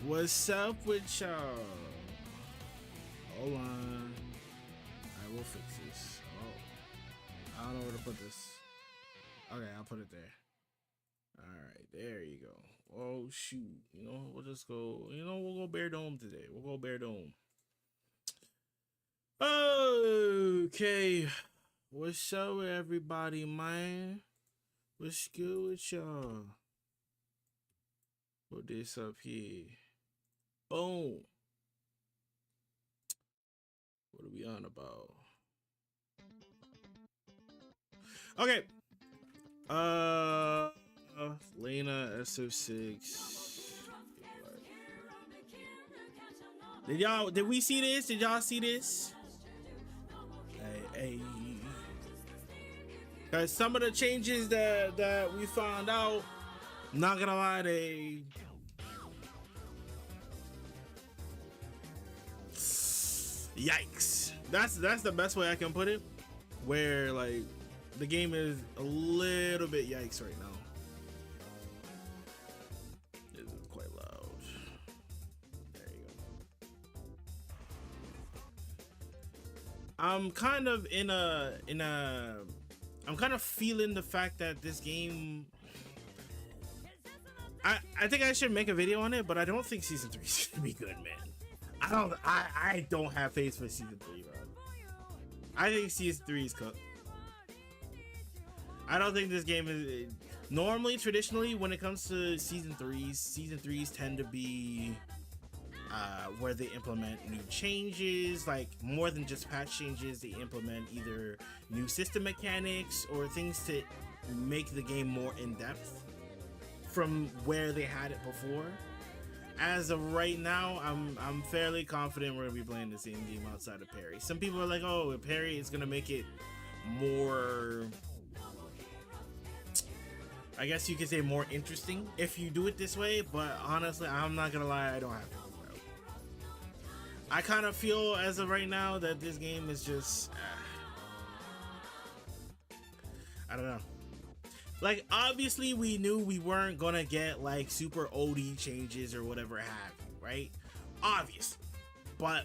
What's up with y'all? Hold on. I will fix this. Oh. I don't know where to put this. Okay, I'll put it there. Alright, there you go. Oh shoot. You know, we'll just go, we'll go bare dome today. We'll go bare dome. Okay. What's up with everybody, man? What's good with y'all? Put this up here. Boom. What are we on about? Okay. Lena SO6. Did we see this? Did y'all see this? Hey. Cause some of the changes that we found out, not gonna lie, they yikes. That's the best way I can put it. Where like the game is a little bit yikes right now. This is quite loud. There you go. I'm kind of I'm kind of feeling the fact that this game, I think I should make a video on it, but I don't think season 3 is gonna be good, man. I don't have faith for season 3, bro. I think season 3 is cooked. I don't think this game is normally, traditionally, when it comes to season 3s tend to be where they implement new changes, like more than just patch changes. They implement either new system mechanics or things to make the game more in depth from where they had it before. As of right now, I'm fairly confident we're gonna be playing the same game outside of Parry. Some people are like, oh, Parry is gonna make it more, I guess you could say, more interesting if you do it this way, but honestly, I'm not gonna lie, I don't have to. I kind of feel as of right now that this game is just I don't know. Like, obviously we knew we weren't gonna get like super OD changes or whatever have you, right? Obviously. But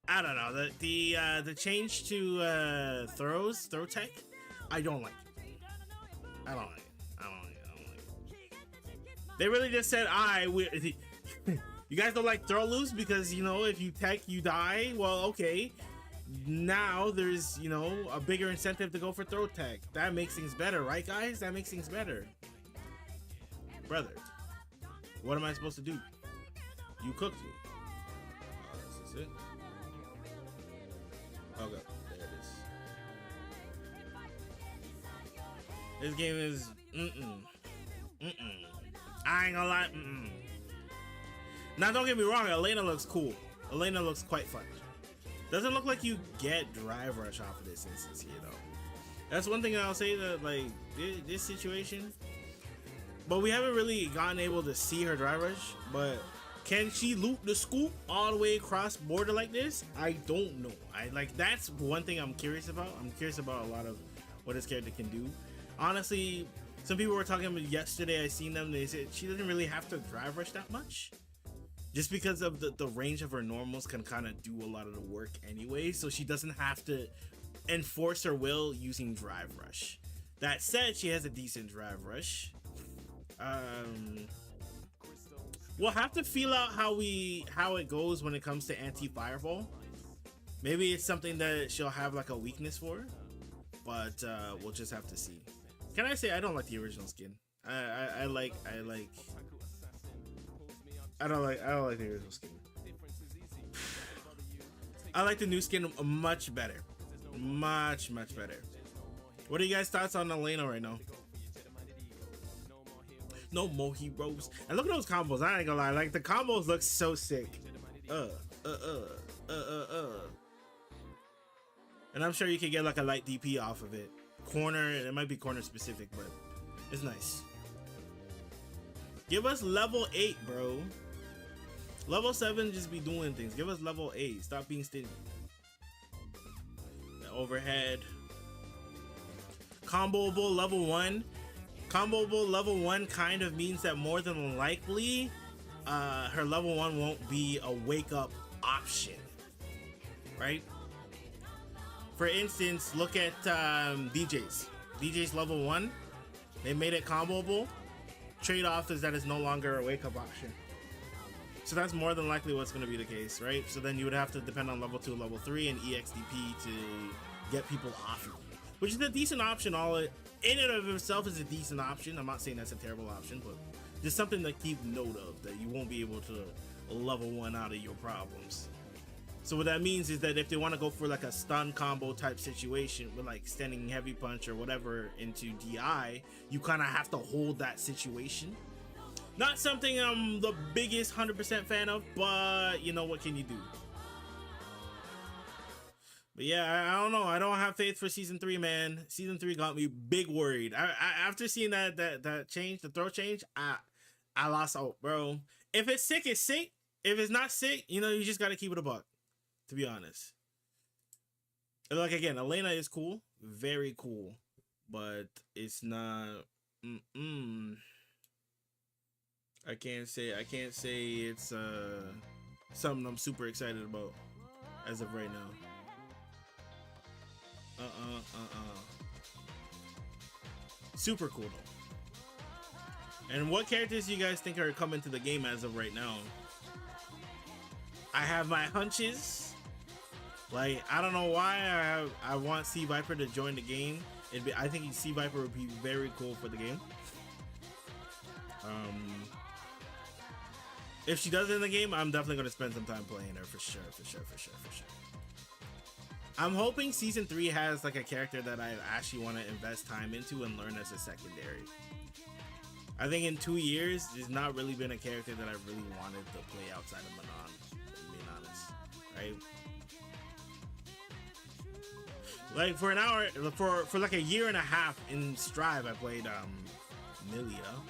I don't know, the change to throw tech, I don't like it. I don't like it. They really just said you guys don't like throw loops because, if you tech, you die. Well, okay. Now there's, a bigger incentive to go for throw tech. That makes things better, right, guys? That makes things better. Brother, what am I supposed to do? You cooked me. Oh, this is it. Okay, there it is. This game is, I ain't gonna lie, Now, don't get me wrong, Elena looks cool. Elena looks quite fun. Doesn't look like you get drive rush off of this instance here, though. That's one thing I'll say, that, like, this situation. But we haven't really gotten able to see her drive rush. But can she loop the scoop all the way across border like this? I don't know. That's one thing I'm curious about. I'm curious about a lot of what this character can do. Honestly, some people were talking about yesterday. I seen them. They said she doesn't really have to drive rush that much. Just because of the range of her normals can kind of do a lot of the work anyway, so she doesn't have to enforce her will using drive rush. That said, she has a decent drive rush. We'll have to feel out how it goes when it comes to anti-fireball. Maybe it's something that she'll have like a weakness for, but we'll just have to see. Can I say I don't like the original skin? I don't like the original skin. I like the new skin much better. Much better. What are you guys' thoughts on Elena right now? No more heroes. And look at those combos. I ain't gonna lie. Like, the combos look so sick. And I'm sure you can get like a light DP off of it. Corner, it might be corner specific, but it's nice. Give us level 8, bro. Level 7 just be doing things. Give us level 8. Stop being stingy. The overhead. Comboable level 1. Comboable level 1 kind of means that more than likely, her level 1 won't be a wake up option, right? For instance, look at DJ's. DJ's level 1, they made it comboable. Trade-off is that it's no longer a wake up option. So that's more than likely what's going to be the case, right? So then you would have to depend on level 2, level 3, and EXDP to get people off you, which is a decent option. All in and of itself is a decent option. I'm not saying that's a terrible option, but just something to keep note of, that you won't be able to level 1 out of your problems. So what that means is that if they want to go for like a stun combo type situation with like standing heavy punch or whatever into DI, you kind of have to hold that situation. Not something I'm the biggest 100% fan of, but you know, what can you do? But yeah, I don't know. I don't have faith for season 3, man. Season 3 got me big worried. After seeing that change, the throw change, I lost hope, bro. If it's sick, it's sick. If it's not sick, you know, you just got to keep it a buck, to be honest. Like, again, Elena is cool, very cool, but it's not. I can't say it's something I'm super excited about as of right now. Super cool though. And what characters do you guys think are coming to the game as of right now? I have my hunches. Like, I don't know why I want Sea Viper to join the game. I think Sea Viper would be very cool for the game. If she does it in the game, I'm definitely gonna spend some time playing her for sure. I'm hoping season 3 has like a character that I actually want to invest time into and learn as a secondary. I think in 2 years, there's not really been a character that I really wanted to play outside of Manon, being honest, right? Like for an hour, for like a year and a half in Strive, I played Milia.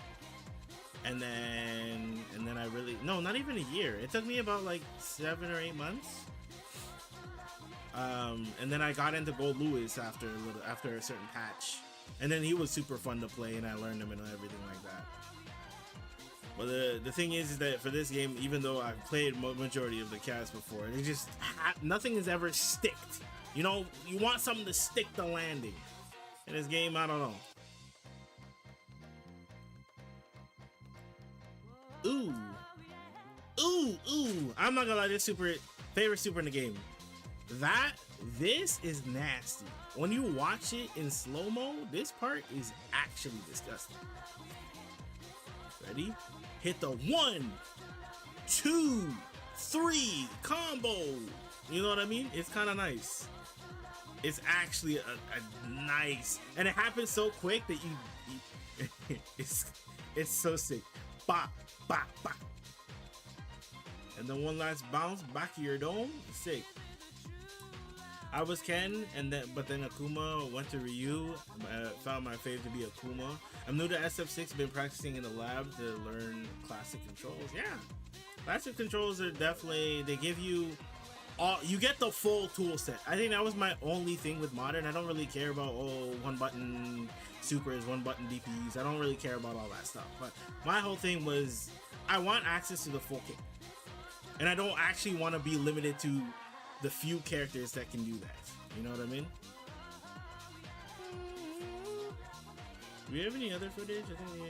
And then I really, no, not even a year. It took me about like 7 or 8 months. And then I got into Gold Lewis after a certain patch, and then he was super fun to play, and I learned him and everything like that. But the thing is that for this game, even though I've played majority of the cast before, it just nothing has ever sticked. You know, you want something to stick the landing. In this game, I don't know. Ooh! I'm not gonna lie, this favorite super in the game. This is nasty. When you watch it in slow-mo, this part is actually disgusting. Ready? Hit the 1, 2, 3 combo. You know what I mean? It's kind of nice. It's actually a nice, and it happens so quick that you it's so sick. Bop, bop, bop. And then one last bounce back of your dome. Sick. I was Ken, but then Akuma went to Ryu. Found my fave to be Akuma. I'm new to SF6, been practicing in the lab to learn classic controls. Yeah, classic controls are definitely, they give you all, you get the full tool set. I think that was my only thing with modern. I don't really care about one button supers, one button DPs. I don't really care about all that stuff. But my whole thing was, I want access to the full kit, and I don't actually want to be limited to the few characters that can do that. You know what I mean? Do we have any other footage? I think we have.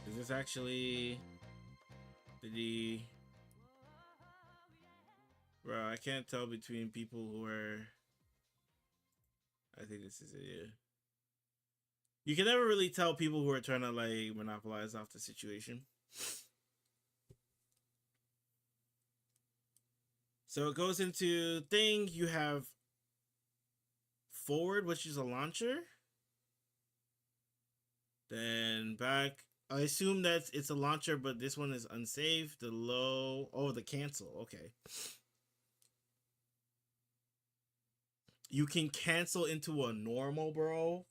Is this actually the? Bro, I can't tell between people who are. I think this is it. Yeah. You can never really tell people who are trying to like monopolize off the situation. So it goes into thing. You have forward, which is a launcher. Then back. I assume that it's a launcher, but this one is unsafe. The low. Oh, the cancel. Okay. You can cancel into a normal, bro.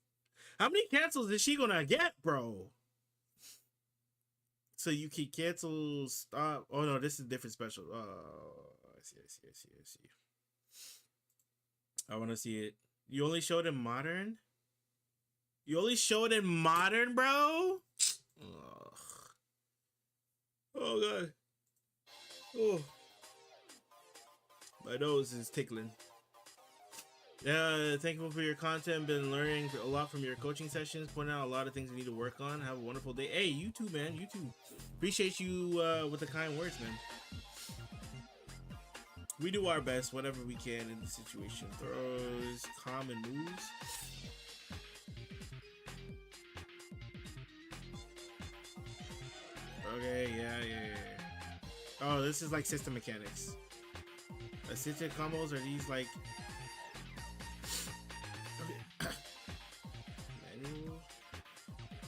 How many cancels is she gonna get, bro? So you can cancel, stop. Oh no, this is different special. Oh, I see, I see, I see, I see. I want to see it. You only showed in modern? You only showed in modern, bro? Ugh. Oh god. Oh. My nose is tickling. Yeah, thankful for your content. Been learning a lot from your coaching sessions. Pointing out a lot of things we need to work on. Have a wonderful day. Hey, you too, man. You too. Appreciate you with the kind words, man. We do our best whenever we can in the situation. Throws, common moves. Okay, yeah. Oh, this is like system mechanics. Assisted combos are these like manual?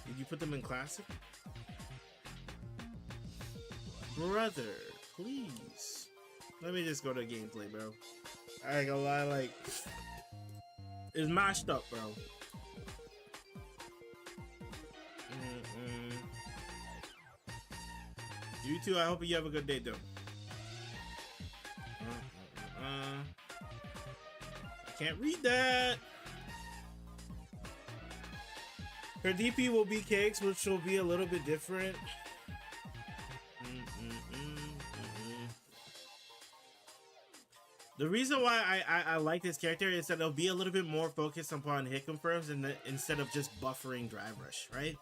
Did you put them in classic? Brother, please. Let me just go to gameplay, bro. I ain't gonna lie, like it's mashed up, bro. You too. I hope you have a good day, though. I can't read that. Her DP will be cakes, which will be a little bit different. The reason why I like this character is that it'll be a little bit more focused upon hit confirms instead of just buffering drive rush, right?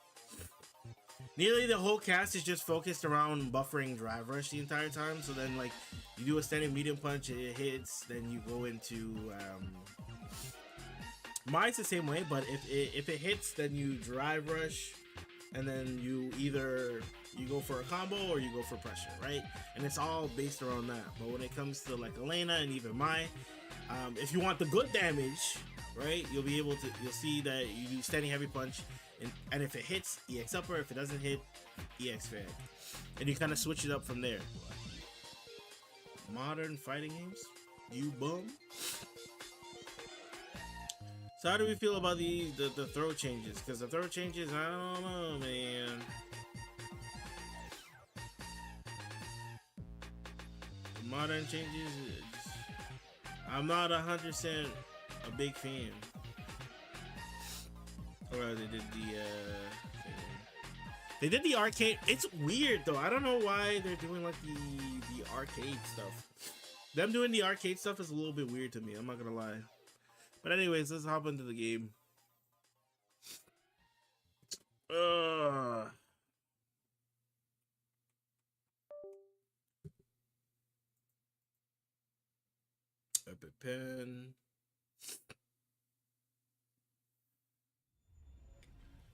Nearly the whole cast is just focused around buffering drive rush the entire time. So then, like, you do a standing medium punch, it hits, then you go into mine's the same way, but if it hits, then you drive rush, and then you either you go for a combo or you go for pressure, right? And it's all based around that. But when it comes to like Elena and even Mai, if you want the good damage, right, you'll see that you do standing heavy punch. And if it hits, EX upper. If it doesn't hit, EX fag. And you kind of switch it up from there. Modern fighting games? You bum. So how do we feel about the throw changes? Because the throw changes, I don't know, man. The modern changes, I'm not 100% a big fan. Or they did the arcade. It's weird though. I don't know why they're doing like the arcade stuff. Them doing the arcade stuff is a little bit weird to me. I'm not gonna lie. But anyways, let's hop into the game. Epic pen.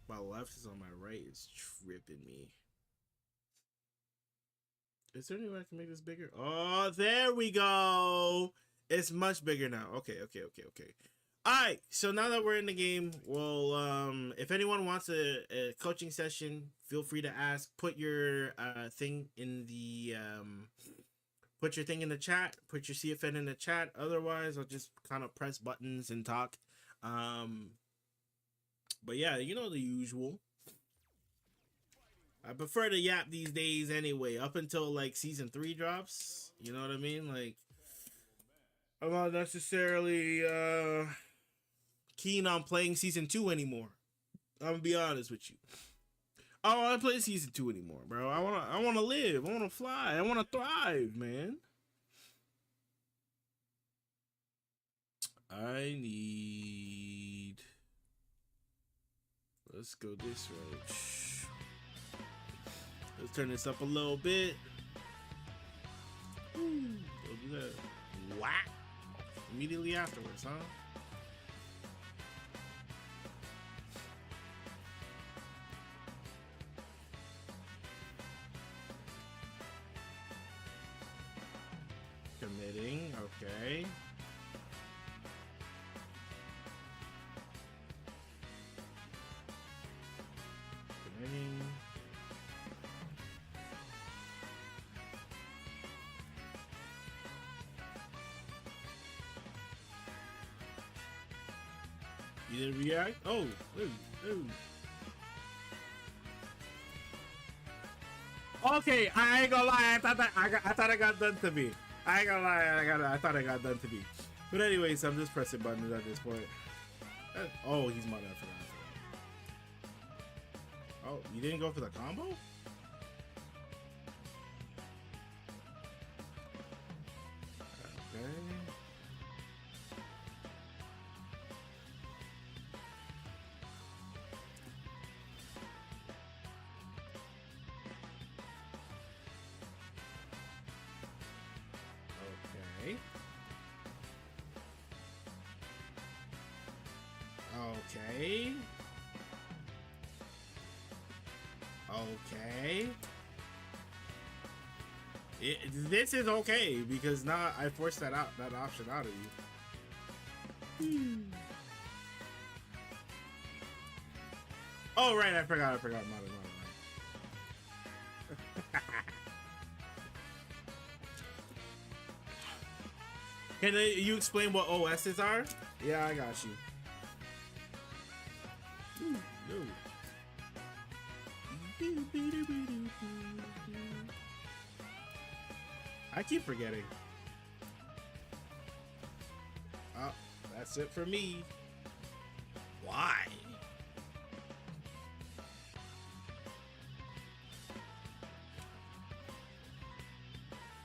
My left is on my right. It's tripping me. Is there any way I can make this bigger? Oh, there we go. It's much bigger now. Okay. Alright, so now that we're in the game, well, if anyone wants a coaching session, feel free to ask. Put your thing in the put your thing in the chat. Put your CFN in the chat. Otherwise, I'll just kind of press buttons and talk. But yeah, you know the usual. I prefer to yap these days anyway, up until like season 3 drops. You know what I mean? Like, I'm not necessarily keen on playing season 2 anymore. I'm gonna be honest with you. I don't want to play season 2 anymore, bro. I wanna live. I wanna fly. I wanna thrive, man. I need. Let's go this way. Let's turn this up a little bit. Ooh, do that. Whack. Immediately afterwards, huh? Committing, okay. Committing. You didn't react? Oh, ooh. Okay, I ain't gonna lie. I thought I got done to me. I ain't gonna lie. I thought I got done to me. But anyways, I'm just pressing buttons at this point. Oh, he's Manon. I forgot. Oh, you didn't go for the combo? Okay. Okay. Okay. This is okay because now I forced that option out of you. Oh right, I forgot Manon. Can you explain what OSs are? Yeah, I got you. No. I keep forgetting. Oh, that's it for me. Why?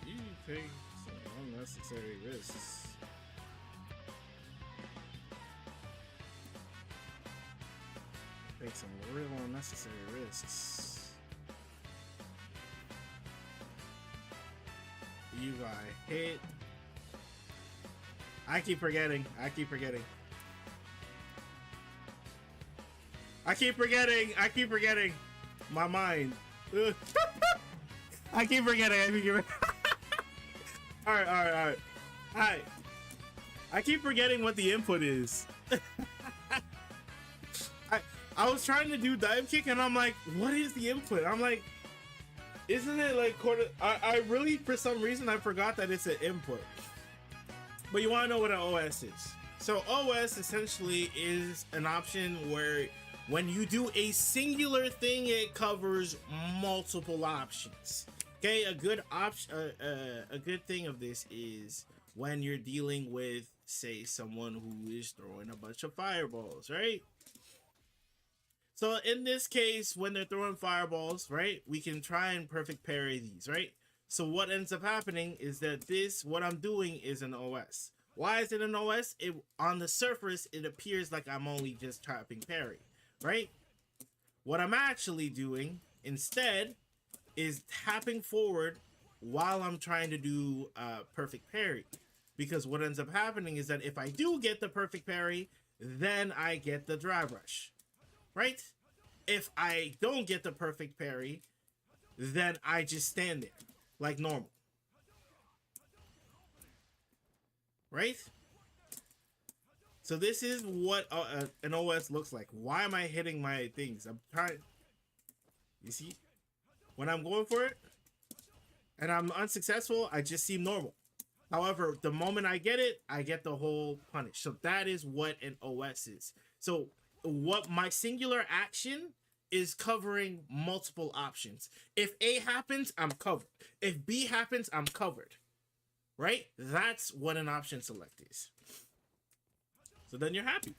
You take some unnecessary risks. Take some real unnecessary risks. You got hit. I keep forgetting. I keep forgetting. My mind. I keep forgetting. Alright. I keep forgetting what the input is. I was trying to do dive kick and I'm like, what is the input? I'm like, isn't it like quarter? I really, for some reason, I forgot that it's an input. But you want to know what an OS is. So OS essentially is an option where when you do a singular thing, it covers multiple options. Okay, a good thing of this is when you're dealing with, say, someone who is throwing a bunch of fireballs, right? So in this case, when they're throwing fireballs, right, we can try and perfect parry these, right? So what ends up happening is that what I'm doing is an OS. Why is it an OS? On the surface, it appears like I'm only just tapping parry, right? What I'm actually doing instead is tapping forward while I'm trying to do perfect parry. Because what ends up happening is that if I do get the perfect parry, then I get the drive rush. Right? If I don't get the perfect parry, then I just stand there like normal. Right? So this is what an OS looks like. Why am I hitting my things? I'm trying. You see? When I'm going for it and I'm unsuccessful, I just seem normal. However, the moment I get it, I get the whole punish. So that is what an OS is. So what my singular action is covering multiple options. If A happens, I'm covered. If B happens, I'm covered. Right? That's what an option select is. So then you're happy.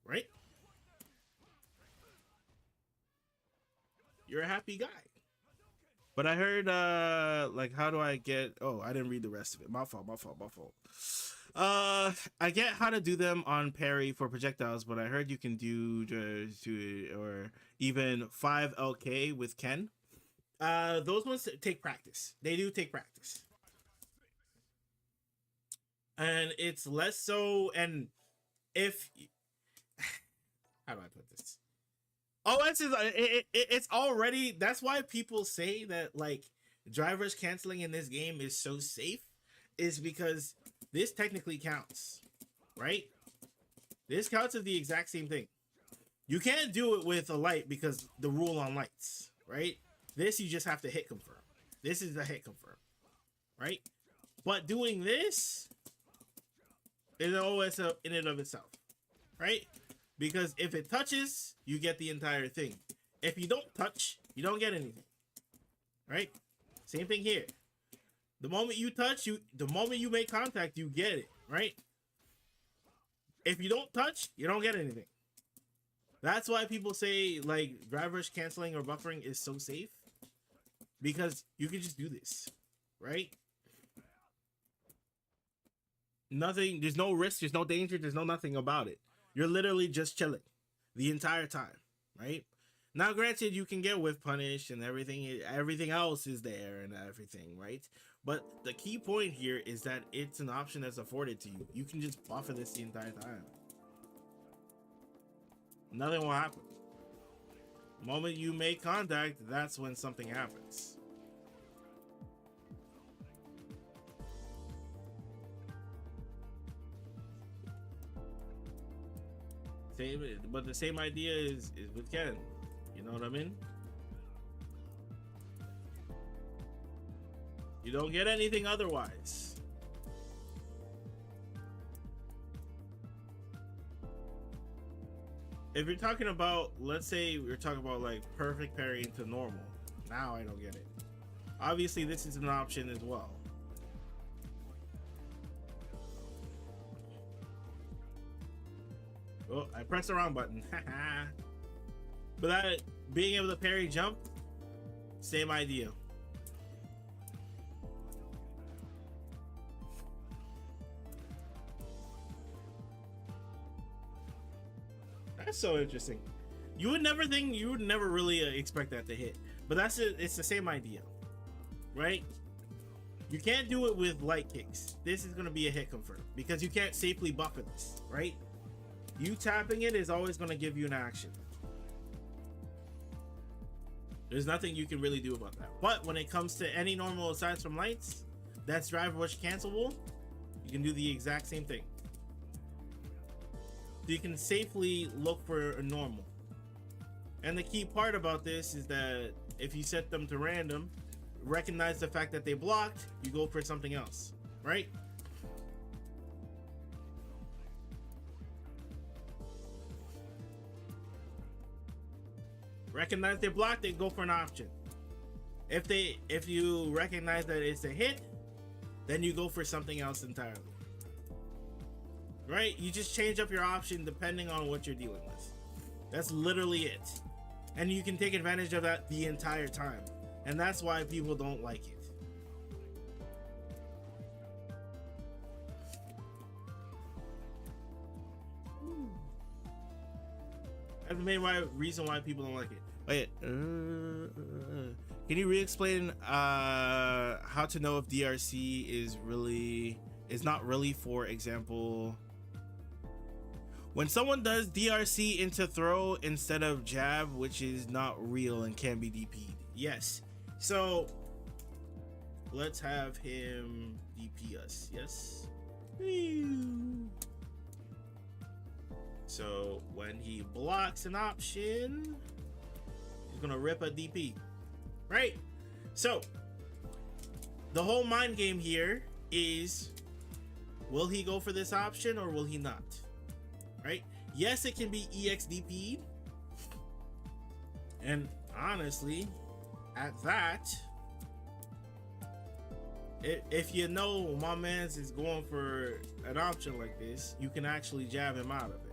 Right? You're a happy guy. But I heard, like, how do I get... Oh, I didn't read the rest of it. My fault. I get how to do them on parry for projectiles, but I heard you can do or even 5 LK with Ken. Those ones take practice. They do take practice. And it's less so, and if... How do I put this? OS is it's already, that's why people say that like drivers canceling in this game is so safe, is because this technically counts, right? This counts as the exact same thing. You can't do it with a light because the rule on lights, right? This you just have to hit confirm. This is a hit confirm, right? But doing this is an OS in and of itself, right? Because if it touches, you get the entire thing. If you don't touch, you don't get anything. right? Same thing here. The moment you touch, the moment you make contact, you get it, right? If you don't touch, you don't get anything. That's why people say like drive rush canceling or buffering is so safe, because you can just do this, right? Nothing, there's no risk, there's no danger, there's no nothing about it. You're literally just chilling the entire time, right? Now, granted, you can get whiff punish and everything else is there and everything, right? But the key point here is that it's an option that's afforded to you. You can just buffer this the entire time. Nothing will happen. The moment you make contact, that's when something happens. Same, but the same idea is with Ken. You know what I mean? You don't get anything otherwise. If you're talking about, let's say we're talking about like perfect parry into normal, now I don't get it. Obviously, this is an option as well. Oh, I pressed the wrong button. But that being able to parry jump, same idea. That's so interesting. You would never really expect that to hit, but it's the same idea, right? You can't do it with light kicks. This is going to be a hit confirm because you can't safely buffer this, right? You tapping it is always going to give you an action. There's nothing you can really do about that. But when it comes to any normal aside from lights, that's drive rush cancelable, you can do the exact same thing. So you can safely look for a normal. And the key part about this is that if you set them to random, recognize the fact that they blocked, you go for something else, right? Recognize they blocked, they go for an option. If you recognize that it's a hit, then you go for something else entirely. Right? You just change up your option depending on what you're dealing with. That's literally it. And you can take advantage of that the entire time. And that's why people don't like it. That's the main reason why people don't like it. Wait, can you re-explain how to know if DRC is not really, for example, when someone does DRC into throw instead of jab, which is not real and can be DP'd? Yes. So let's have him DP us. Yes. So when he blocks an option, he's gonna rip a DP, right? So the whole mind game here is, will he go for this option or will he not? Right? Yes, it can be EX DP'd, and honestly, at that, if you know my man's is going for an option like this, you can actually jab him out of it.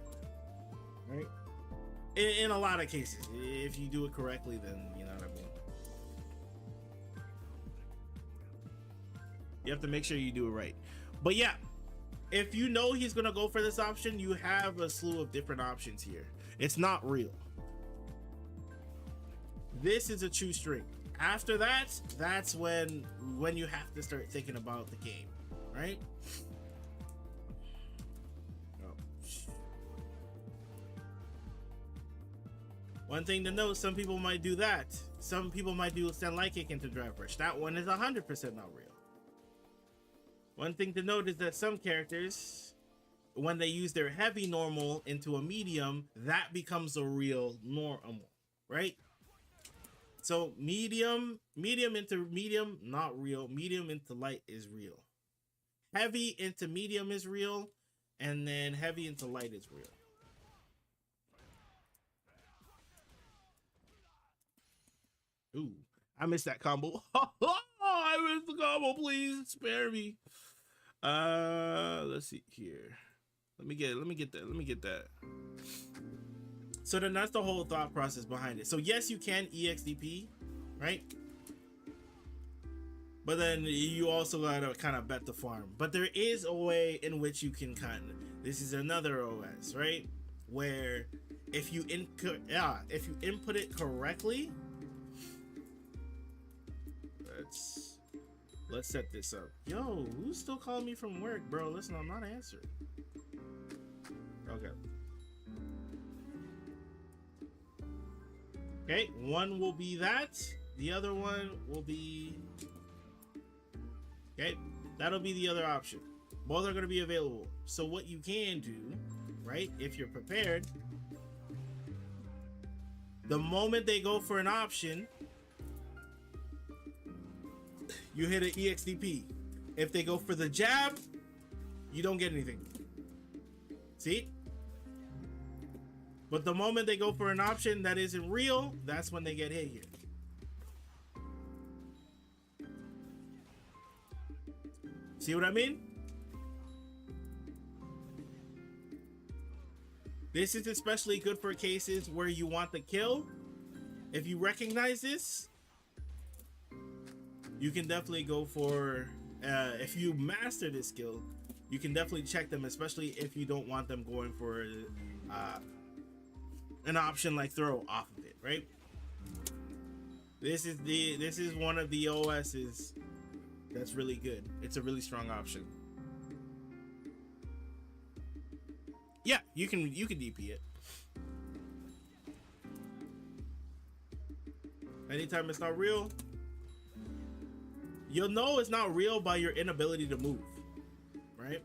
Right? In a lot of cases, if you do it correctly, then you know what I mean. You have to make sure you do it right. But yeah, if you know he's gonna go for this option, you have a slew of different options here. It's not real. This is a true string. After that, that's when you have to start thinking about the game, right? One thing to note, some people might do that. Some people might do stand light kick into drive rush. That one is 100% not real. One thing to note is that some characters, when they use their heavy normal into a medium, that becomes a real normal, right? So medium into medium, not real. Medium into light is real. Heavy into medium is real. And then heavy into light is real. Ooh, I missed that combo. I missed the combo. Please spare me. Let's see here. Let me get that. So then that's the whole thought process behind it. So yes, you can EXDP, right? But then you also gotta kind of bet the farm. But there is a way in which you can kind of, this is another OS, right? Where if you input it correctly, let's set this up. Yo, who's still calling me from work, bro? Listen, I'm not answering. Okay. Okay, one will be that. The other one will be... Okay, that'll be the other option. Both are going to be available. So what you can do, right, if you're prepared, the moment they go for an option, you hit an EXDP. If they go for the jab, you don't get anything. See? But the moment they go for an option that isn't real, that's when they get hit here. See what I mean? This is especially good for cases where you want the kill. If you recognize this, you can definitely go for, if you master this skill, you can definitely check them, especially if you don't want them going for an option like throw off of it, right? This is one of the OS's that's really good. It's a really strong option. Yeah, you can DP it. Anytime it's not real, you'll know it's not real by your inability to move, right?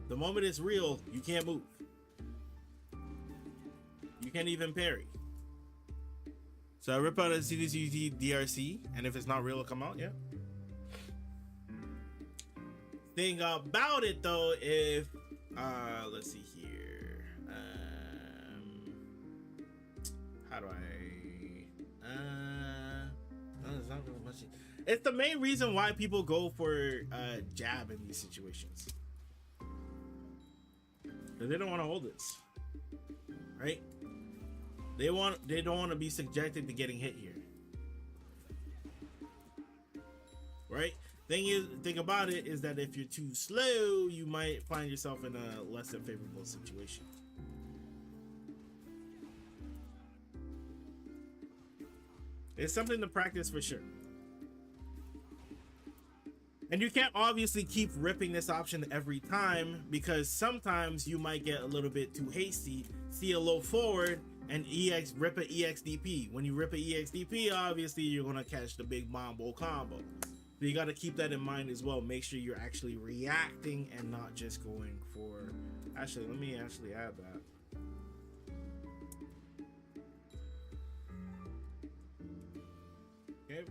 The moment it's real, you can't move. You can't even parry. So I rip out a CDCT DRC, and if it's not real, it'll come out, yeah. Thing about it though, if let's see here, how do I no, it's not really much. It's the main reason why people go for jab in these situations, because they don't want to hold this, right? They don't want to be subjected to getting hit here, right? Thing about it is that if you're too slow, you might find yourself in a less than favorable situation. It's something to practice for sure. And you can't obviously keep ripping this option every time, because sometimes you might get a little bit too hasty, see a low forward, and rip an EXDP. When you rip an EXDP, obviously you're gonna catch the big mambo combo. So you got to keep that in mind as well. Make sure you're actually reacting and not just going for... Actually, let me actually add that. Okay.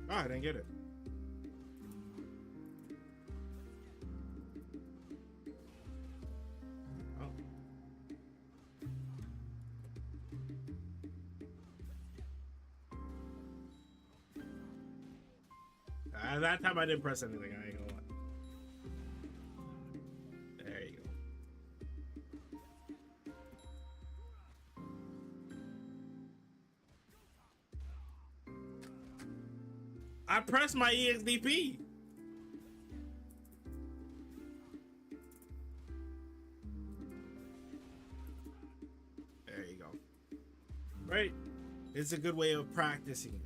Oh, I didn't get it. That time I didn't press anything. I ain't gonna lie. There you go. I pressed my EXDP. There you go. Right? It's a good way of practicing it.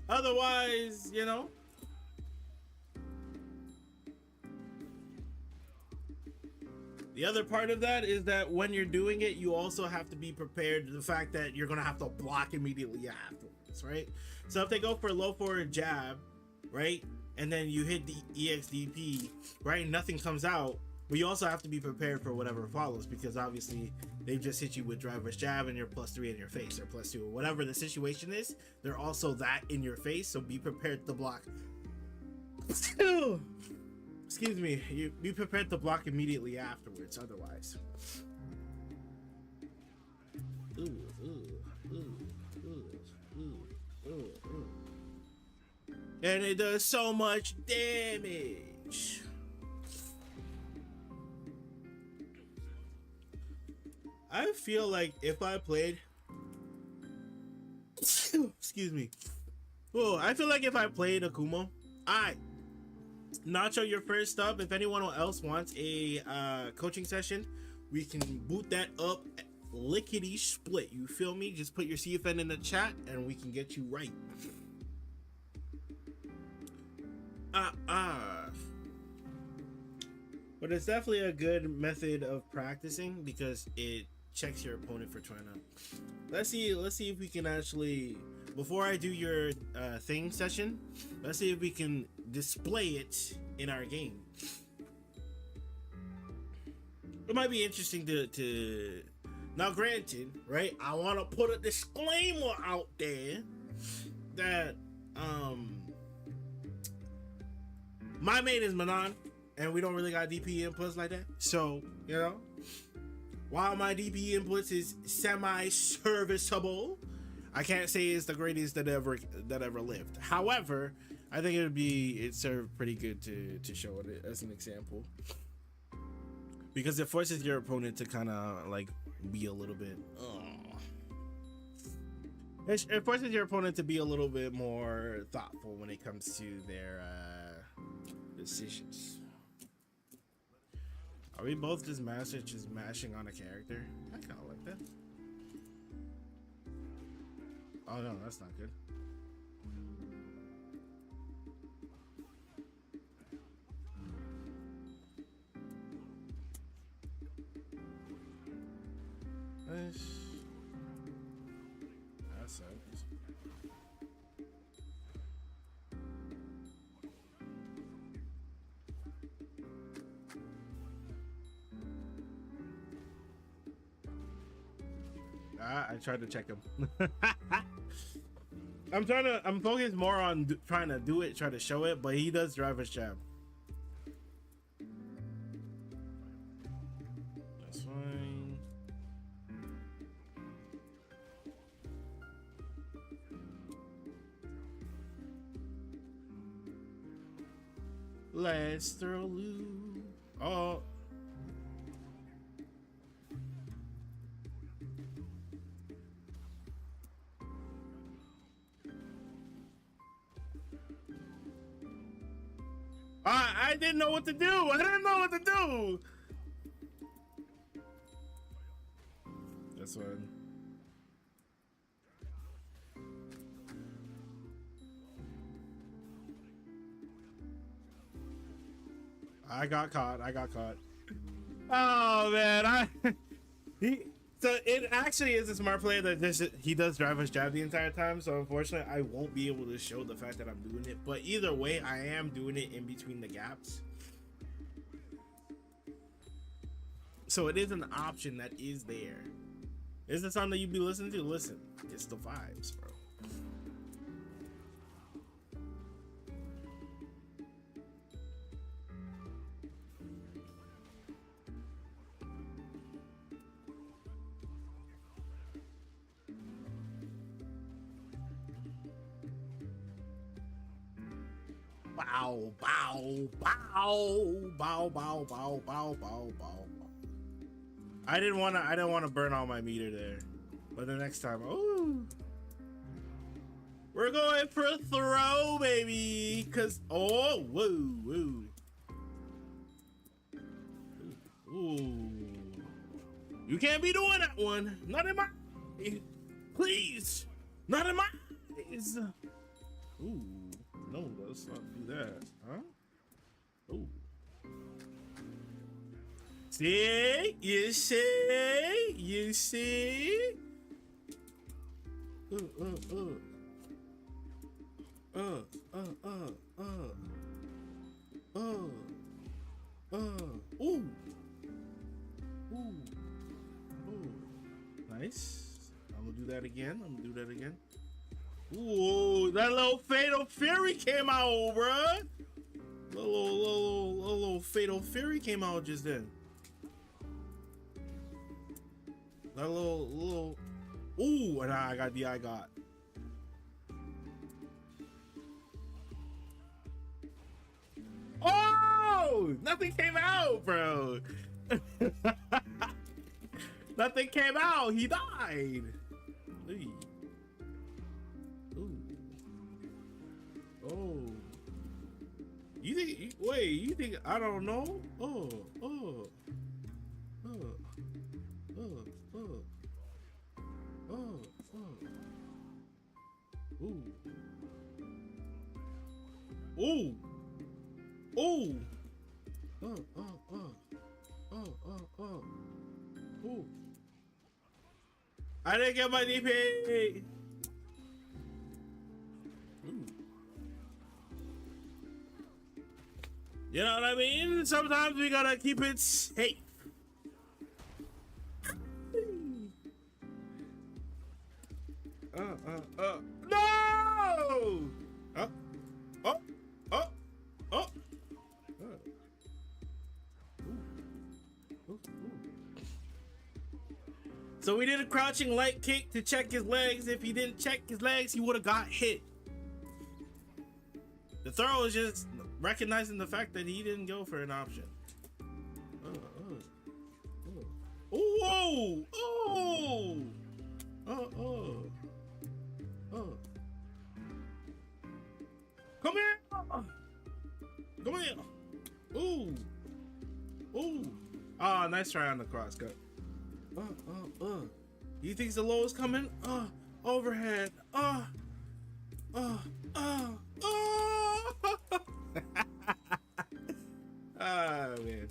Otherwise, you know, the other part of that is that when you're doing it, you also have to be prepared to the fact that you're going to have to block immediately afterwards, right? So if they go for a low forward jab, right, and then you hit the EXDP, right, nothing comes out, But you also have to be prepared for whatever follows, because obviously they've just hit you with driver's jab and you're +3 in your face, or +2, or whatever the situation is. They're also that in your face, so be prepared to block. Excuse me. You be prepared to block immediately afterwards, otherwise. And it does so much damage. I feel like if I played excuse me. Oh, I feel like if I played Akumo, Nacho, your first up. If anyone else wants a coaching session, we can boot that up lickety split. You feel me? Just put your CFN in the chat and we can get you right. But it's definitely a good method of practicing because it checks your opponent for trying to. Let's see if we can actually, before I do your thing session, let's see if we can display it in our game. It might be interesting to now, granted, right? I want to put a disclaimer out there that my main is Manon, and we don't really got DP inputs like that. So, you know, while my DP inputs is semi-serviceable, I can't say it's the greatest that ever lived. However, I think it served pretty good to show it as an example, because it forces your opponent to kind of like be a little bit. It forces your opponent to be a little bit more thoughtful when it comes to their decisions. Are we both just mashing on a character? I kind of like that. Oh no, that's not good. That sucks. I tried to check him. I'm focused more on trying to do it, try to show it, but he does driver's jab. That's fine. Let's throw loot. Oh. I didn't know what to do. I didn't know what to do. That's one. I got caught. Oh man, so it actually is a smart player that he does driver's jab the entire time. So unfortunately, I won't be able to show the fact that I'm doing it. But either way, I am doing it in between the gaps. So it is an option that is there. Is it something that you be listening to? Listen, it's the vibes, bro. Bow, bow, bow, bow, bow, bow, bow, bow, bow. I didn't want to burn all my meter there, but the next time, oh, we're going for a throw, baby. Cause whoa, woo. Ooh, you can't be doing that one. Not in my, please, not in my eyes. Ooh. No, let's not do that, huh? Oh. See? You see? Ooh. again. I'm gonna do that again. Ooh, that little Fatal Fury came out, bruh. Little Fatal Fury came out just then. That little. Ooh, and I got the I got. Oh, nothing came out, bro. Nothing came out. He died. Ooh. Ooh. Oh. You think? Wait. You think I don't know? Oh. Oh. Oh. Oh. Oh. Oh. Oh. Ooh. Ooh. Ooh. Oh. Oh. Oh. Oh. Oh. Oh. Ooh. I didn't get my DP. Ooh. You know what I mean? Sometimes we gotta keep it safe. No! Oh, oh, oh, oh. So we did a crouching light kick to check his legs. If he didn't check his legs, he would have got hit. The throw is just recognizing the fact that he didn't go for an option. Oh, oh, oh, oh, oh. Come here. Come here. Ooh. Ooh. Ah, nice try on the cross cut. He thinks the low is coming? Overhead. Oh, man.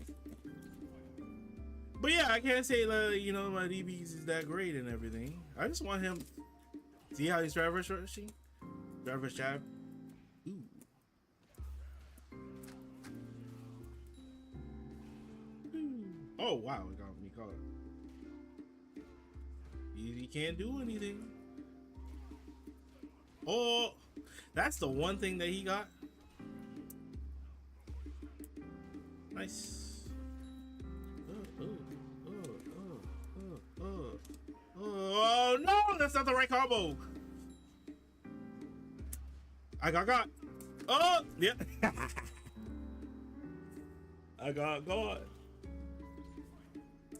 But yeah, I can't say that, you know, my DBs is that great and everything. I just want him. See how he's driver's rushing? Driver's jab. Ooh. Oh, wow. It got me caught. He can't do anything. Oh, that's the one thing that he got. Nice. Oh no, that's not the right combo. I got. Oh, yeah. I got God.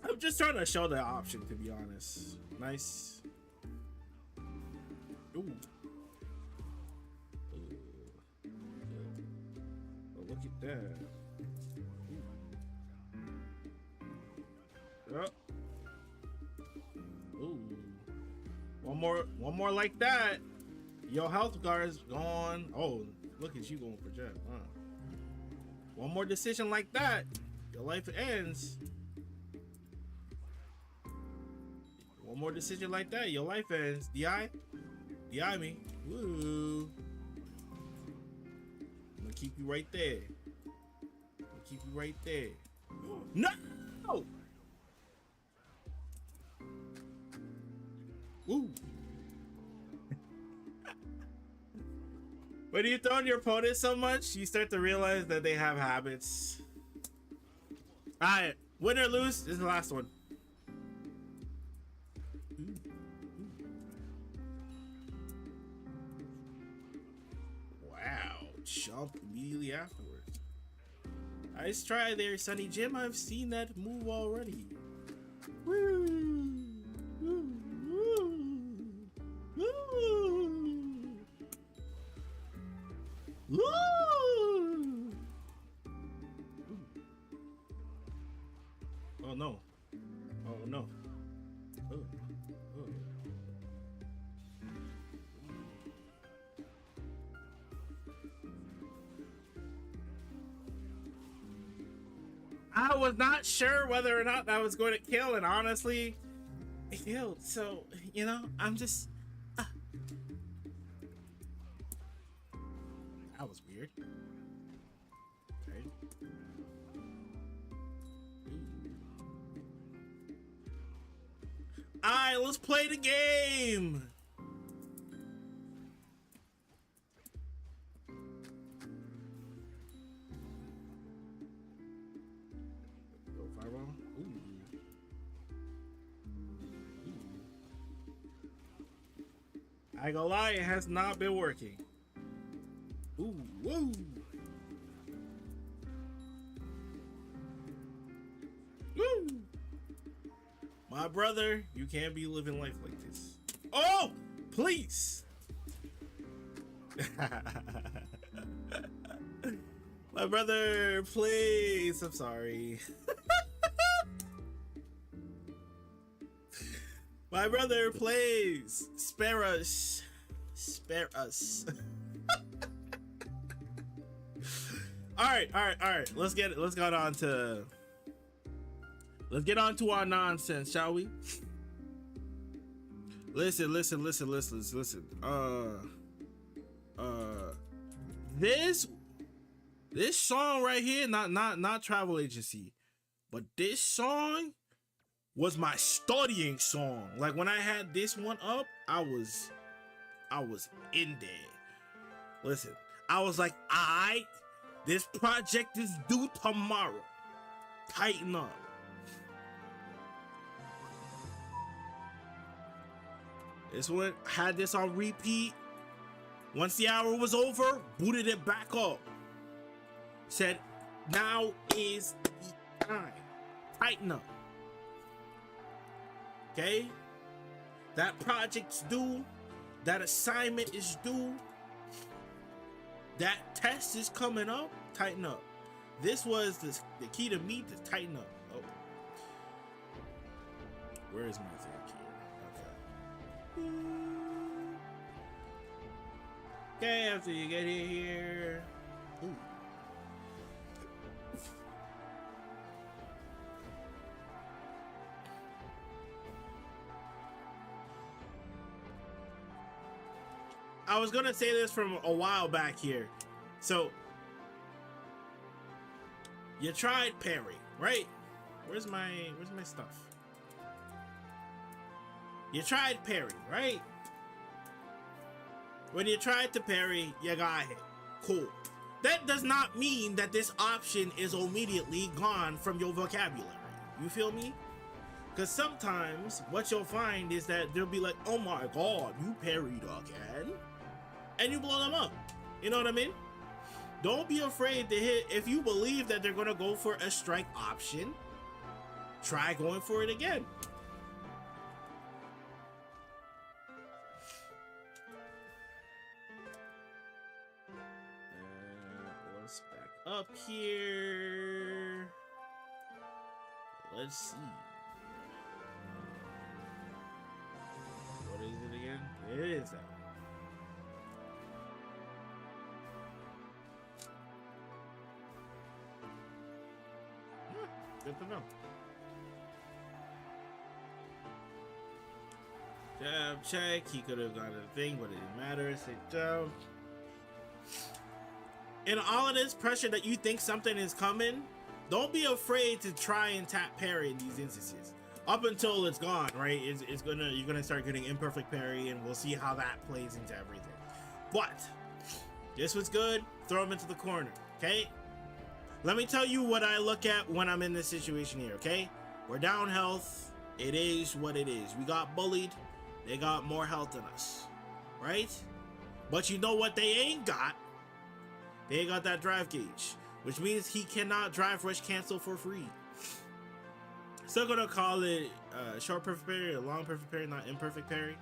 I'm just trying to show the option, to be honest. Nice. Ooh. Oh, look at that. Yep. Ooh. One more like that. Your health bar is gone. Oh, look at you going for jab. One more decision like that, your life ends. One more decision like that, your life ends. DI me. Woo. I'm gonna keep you right there. Keep you right there. No! Woo. When you throw on your opponent so much, you start to realize that they have habits. Alright, win or lose, this is the last one. Wow, jump immediately afterwards. Nice try there, Sonny Jim. I've seen that move already. Woo! Woo! Woo! Woo! Woo! Oh no. Oh no. Oh. Oh. I was not sure whether or not that was going to kill, and honestly, it killed. So, you know, I'm just... That was weird. Okay. Alright, let's play the game! I gonna lie, it has not been working. Ooh, woo. Woo. My brother, you can't be living life like this. Oh, please. My brother, please. I'm sorry. My brother, please. Spare us. Spare us. All right. Let's get on to our nonsense, shall we? Listen. This song right here, not travel agency, but this song was my studying song. Like when I had this one up, I was in there. Listen, I was like, alright, this project is due tomorrow. Tighten up. This one had this on repeat. Once the hour was over, booted it back up. Said, now is the time. Tighten up. Okay? That project's due. That assignment is due. That test is coming up. Tighten up. This was the key to me to tighten up. Oh. Where is my thing here? Okay. Okay, after you get here. Ooh. I was gonna say this from a while back here. So you tried parry, right? Where's my stuff? You tried parry, right? When you tried to parry, you got hit. Cool. That does not mean that this option is immediately gone from your vocabulary. You feel me? Because sometimes what you'll find is that they'll be like, oh my god, you parried again? And you blow them up. You know what I mean? Don't be afraid to hit. If you believe that they're going to go for a strike option, try going for it again. Let's back up here. Let's see. What is it again? It is that. Good to know. Jab check. He could have gotten a thing, but it didn't matter. Say jab. In all of this pressure that you think something is coming, don't be afraid to try and tap parry in these instances. Up until it's gone, right? You're gonna start getting imperfect parry, and we'll see how that plays into everything. But this was good. Throw him into the corner, okay? Let me tell you what I look at when I'm in this situation here, okay? We're down health. It is what it is. We got bullied. They got more health than us, right? But you know what they ain't got? They ain't got that drive gauge, which means he cannot drive rush cancel for free. Still gonna call it short perfect parry or long perfect parry, not imperfect parry.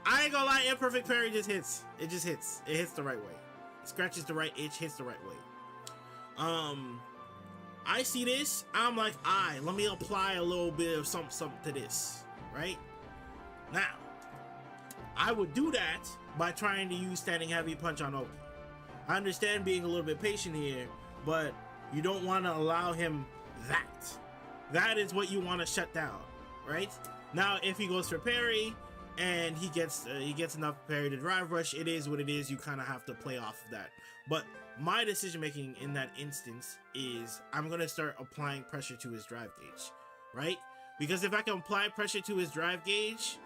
I ain't gonna lie, imperfect parry just hits. It just hits. It hits the right way. It scratches the right itch, hits the right way. I see this, I'm like, let me apply a little bit of something to this, right? Now, I would do that by trying to use standing heavy punch on Oki. I understand being a little bit patient here, but you don't want to allow him that. That is what you want to shut down, right? Now, if he goes for parry and he gets enough parry to drive rush, it is what it is. You kind of have to play off of that. But my decision making in that instance is I'm going to start applying pressure to his drive gauge, right? Because if I can apply pressure to his drive gauge,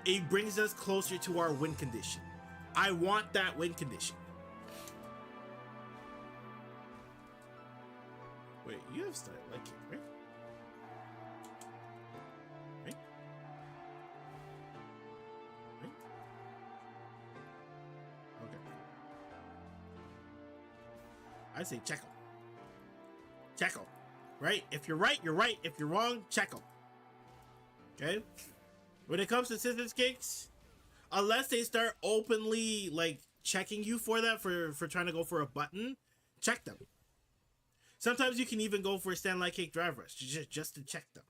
it brings us closer to our win condition. I want that win condition. Wait, you have style like it, right? Right? Right? I say check them. Check them. Right? If you're right, you're right. If you're wrong, check them. Okay? When it comes to scissors kicks, unless they start openly like checking you for that, for trying to go for a button, check them. Sometimes you can even go for a stand like kick drive rush just to check them.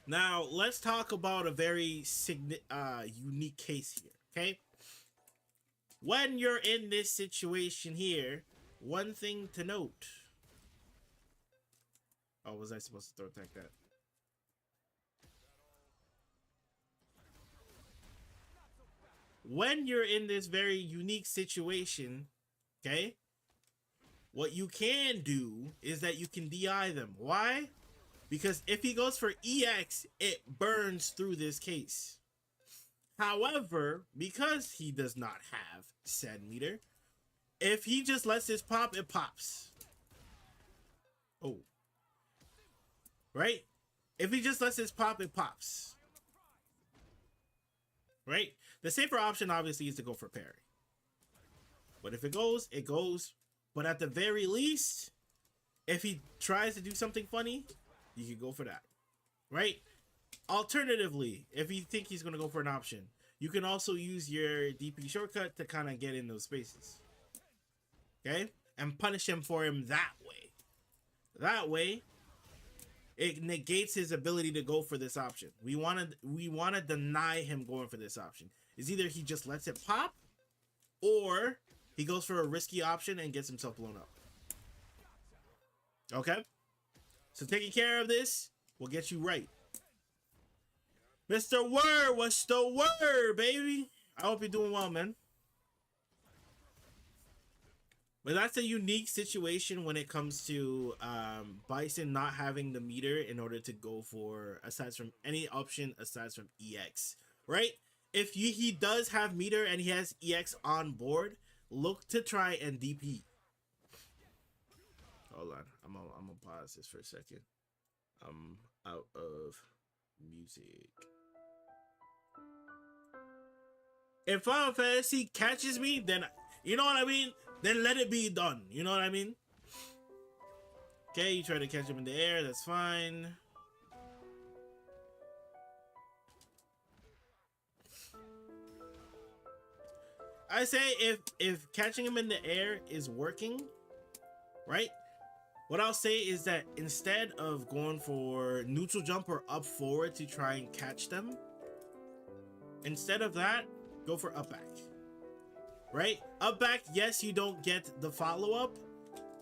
Now let's talk about a very unique case here. Okay, when you're in this situation here, one thing to note. Oh, was I supposed to throw attack that? When you're in this very unique situation, okay, what you can do is that you can DI them. Why? Because if he goes for EX, it burns through this case. However, because he does not have said meter, if he just lets this pop, it pops. Oh. Right? If he just lets this pop, it pops. Right? The safer option, obviously, is to go for parry. But if it goes, it goes. But at the very least, if he tries to do something funny, you can go for that. Right? Alternatively, if you think he's going to go for an option, you can also use your DP shortcut to kind of get in those spaces. Okay? And punish him for him that way. That way, it negates his ability to go for this option. We want to deny him going for this option. It's either he just lets it pop, or he goes for a risky option and gets himself blown up. Okay? So taking care of this will get you right. Mr. Word, what's the word, baby? I hope you're doing well, man. But that's a unique situation when it comes to Bison not having the meter in order to go for, aside from any option aside from EX, right? If he does have meter and he has EX on board, look to try and DP. Hold on, I'm gonna pause this for a second. I'm out of music. If Final Fantasy catches me, then you know what I mean? Then let it be done. You know what I mean? Okay, you try to catch him in the air. That's fine. I say if catching him in the air is working, right? What I'll say is that instead of going for neutral jump or up forward to try and catch them, instead of that, go for up back. Right? Up back, yes, you don't get the follow-up,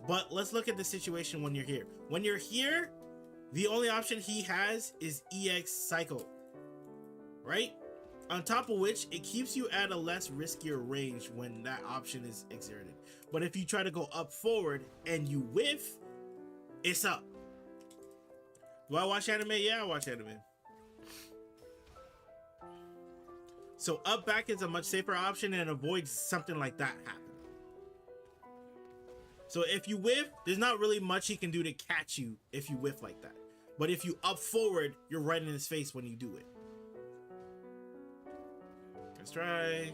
but let's look at the situation when you're here. When you're here, the only option he has is EX Cycle. Right? On top of which, it keeps you at a less riskier range when that option is exerted. But if you try to go up forward and you whiff, it's up. Do I watch anime? Yeah, I watch anime. So up back is a much safer option and avoids something like that happening. So if you whiff, there's not really much he can do to catch you if you whiff like that. But if you up forward, you're right in his face when you do it. Let's try.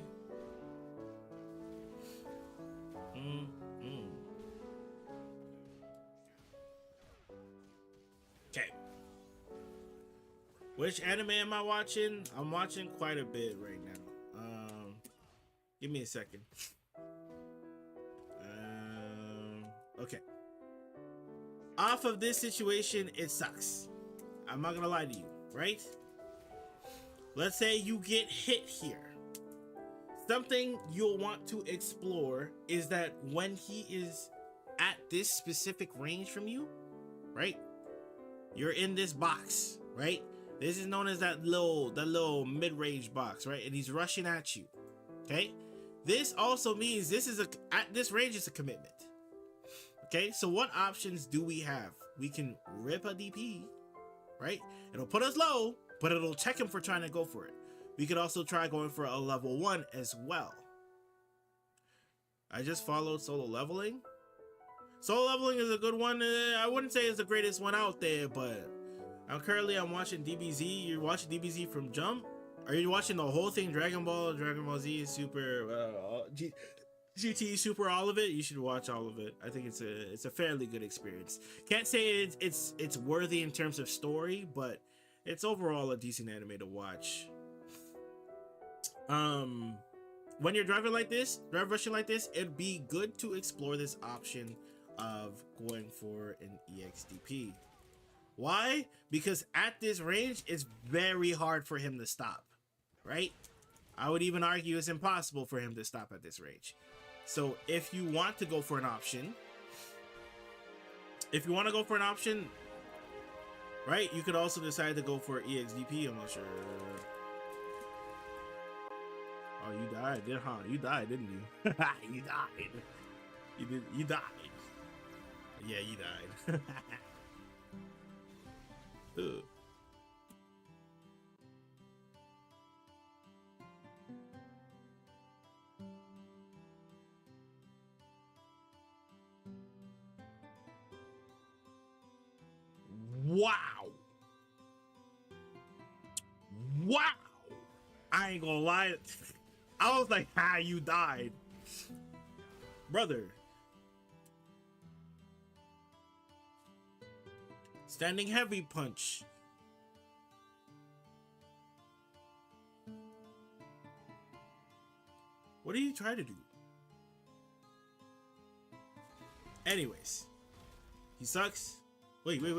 Okay. Which anime am I watching? I'm watching quite a bit right now. Give me a second. Okay. Off of this situation, it sucks. I'm not gonna lie to you, right? Let's say you get hit here. Something you'll want to explore is that when he is at this specific range from you, right? You're in this box, right? This is known as that little mid-range box, right? And he's rushing at you. Okay? This also means at this range is a commitment. Okay? So what options do we have? We can rip a DP, right? It'll put us low, but it'll check him for trying to go for it. We could also try going for a level 1 as well. I just followed solo leveling. Solo leveling is a good one. I wouldn't say it's the greatest one out there, but I'm watching DBZ. You're watching DBZ from Jump. Are you watching the whole thing? Dragon Ball, Dragon Ball Z, Super, GT, Super, all of it. You should watch all of it. I think it's a fairly good experience. Can't say it's worthy in terms of story, but it's overall a decent anime to watch. When you're driving rushing like this, it'd be good to explore this option of going for an EXDP. Why? Because at this range, it's very hard for him to stop, right? I would even argue it's impossible for him to stop at this range. So if you want to go for an option, right, you could also decide to go for EXDP. I'm not sure. Oh, you died, huh? You died, didn't you? You died. You died. Yeah, you died. Ugh. Wow. Wow. I ain't gonna lie. I was like, you died. Brother. Standing heavy punch. What are you trying to do? Anyways. He sucks. Wait, what?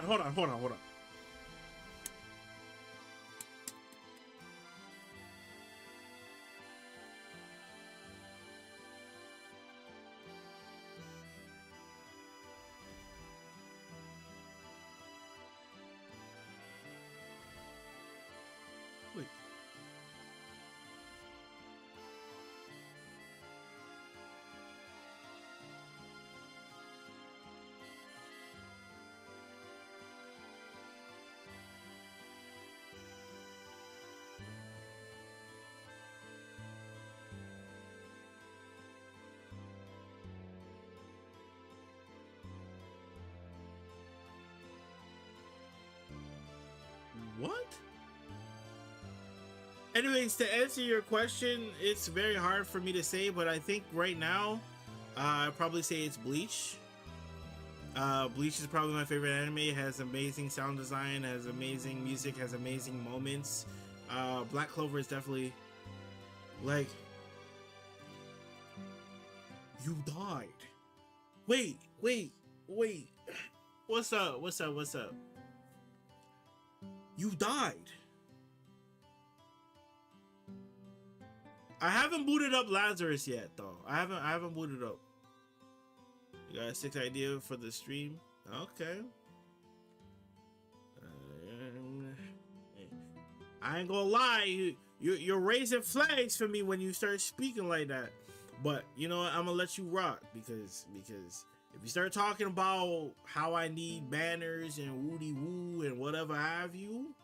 Hold on. Wait. What? Anyways, to answer your question, it's very hard for me to say, but I think right now, I'd probably say it's Bleach. Bleach is probably my favorite anime. It has amazing sound design, has amazing music, has amazing moments. Black Clover is definitely, like, you died. Wait. What's up? You died. I haven't booted up Lazarus yet, though. I haven't booted up. You got a 6 idea for the stream? Okay. I ain't gonna lie, you're raising flags for me when you start speaking like that. But you know what? I'm gonna let you rock because if you start talking about how I need banners and woody woo and whatever have you,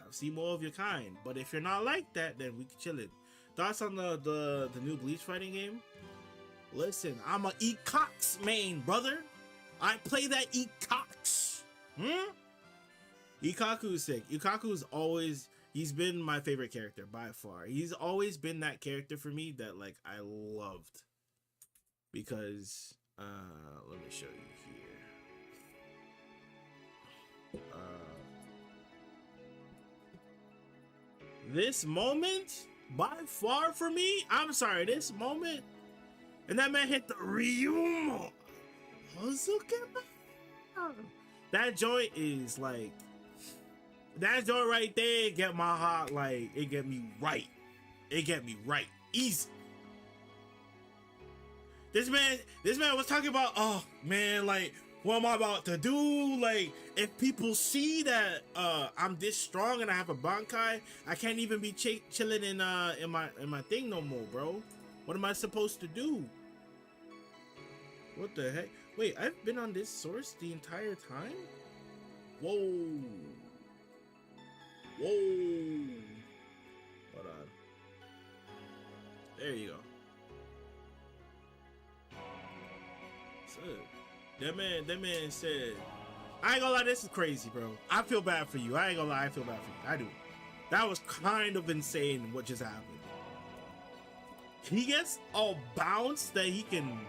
I'll see more of your kind. But if you're not like that, then we can chill it. Thoughts on the new Bleach fighting game? Listen, I'm a Eat Cox main, brother. I play that Eat Cox. Ikaku's sick. Ikaku's always, he's been my favorite character by far. He's always been that character for me that like I loved. Because let me show you here. This moment by far for me, I'm sorry, this moment, and that man hit the Ryumo. That joint is like, that joint right there get my heart, like, it get me right. Easy. This man was talking about, oh man, like, what am I about to do? Like, if people see that I'm this strong and I have a Bankai, I can't even be chilling in my thing no more, bro. What am I supposed to do? What the heck? Wait, I've been on this source the entire time? Whoa. Whoa. Hold on. There you go. So, that man said, I ain't gonna lie, this is crazy, bro. I feel bad for you. I ain't gonna lie, I feel bad for you. I do. That was kind of insane what just happened. He gets all bounce that he can,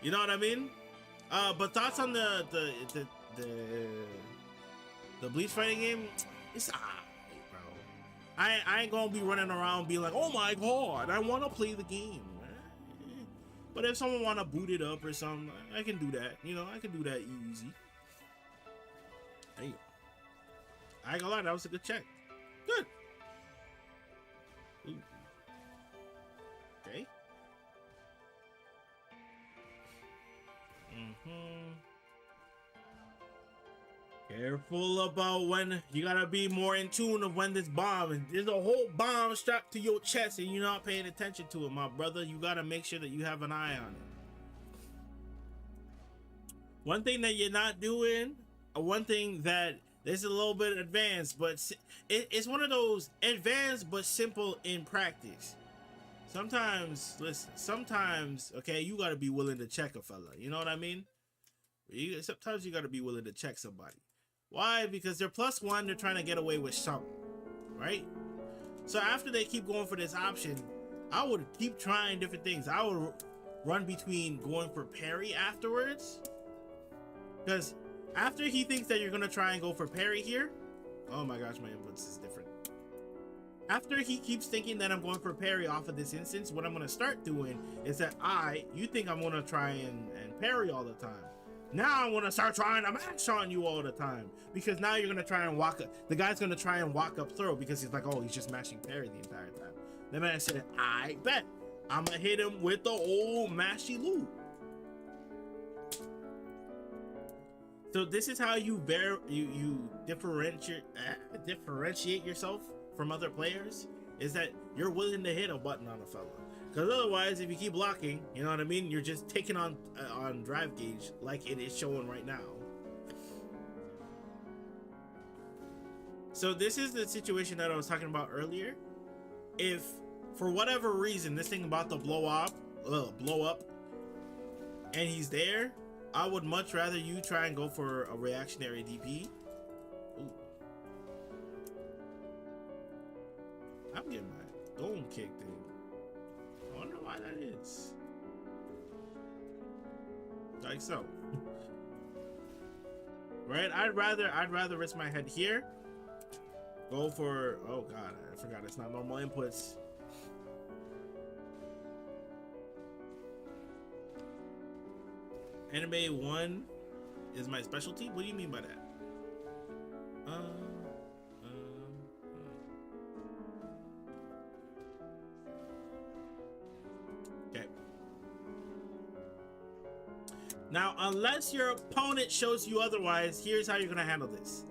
you know what I mean? But thoughts on the Bleach fighting game? It's alright, bro. I ain't gonna be running around being like, oh my god, I want to play the game. But if someone want to boot it up or something, I can do that. You know, I can do that easy. Hey, I ain't gonna lie, that was a good check. Good. Ooh. Okay. Careful about when you gotta be more in tune of when this bomb. There's a whole bomb strapped to your chest and you're not paying attention to it, my brother. You gotta make sure that you have an eye on it. One thing that you're not doing, one thing that is a little bit advanced, but it's one of those advanced but simple in practice. Sometimes, listen, sometimes, okay, you gotta be willing to check a fella. You know what I mean? Sometimes you gotta be willing to check somebody. Why? Because they're +1, they're trying to get away with something, right? So after they keep going for this option, I would keep trying different things. I would run between going for parry afterwards. Because after he thinks that you're gonna try and go for parry here, oh my gosh, my inputs is different. After he keeps thinking that I'm going for parry off of this instance, what I'm gonna start doing is that you think I'm gonna try and parry all the time. Now I'm gonna start trying to mash on you all the time, because now you're gonna try and walk up. The guy's gonna try and walk up throw because he's like, oh, he's just mashing parry the entire time. The man said, I bet I'm gonna hit him with the old mashy loop. So this is how you differentiate yourself from other players, is that you're willing to hit a button on a fella. Because otherwise, if you keep blocking, you know what I mean, you're just taking on drive gauge like it is showing right now. So this is the situation that I was talking about earlier. If for whatever reason this thing about to blow up, and he's there, I would much rather you try and go for a reactionary DP. Ooh. I'm getting my dome kick thing. I wonder why that is. Like so. Right? I'd rather risk my head here. Go for, oh god, I forgot it's not normal inputs. Anime 1 is my specialty? What do you mean by that? Okay. Now, unless your opponent shows you otherwise, here's how you're gonna handle this.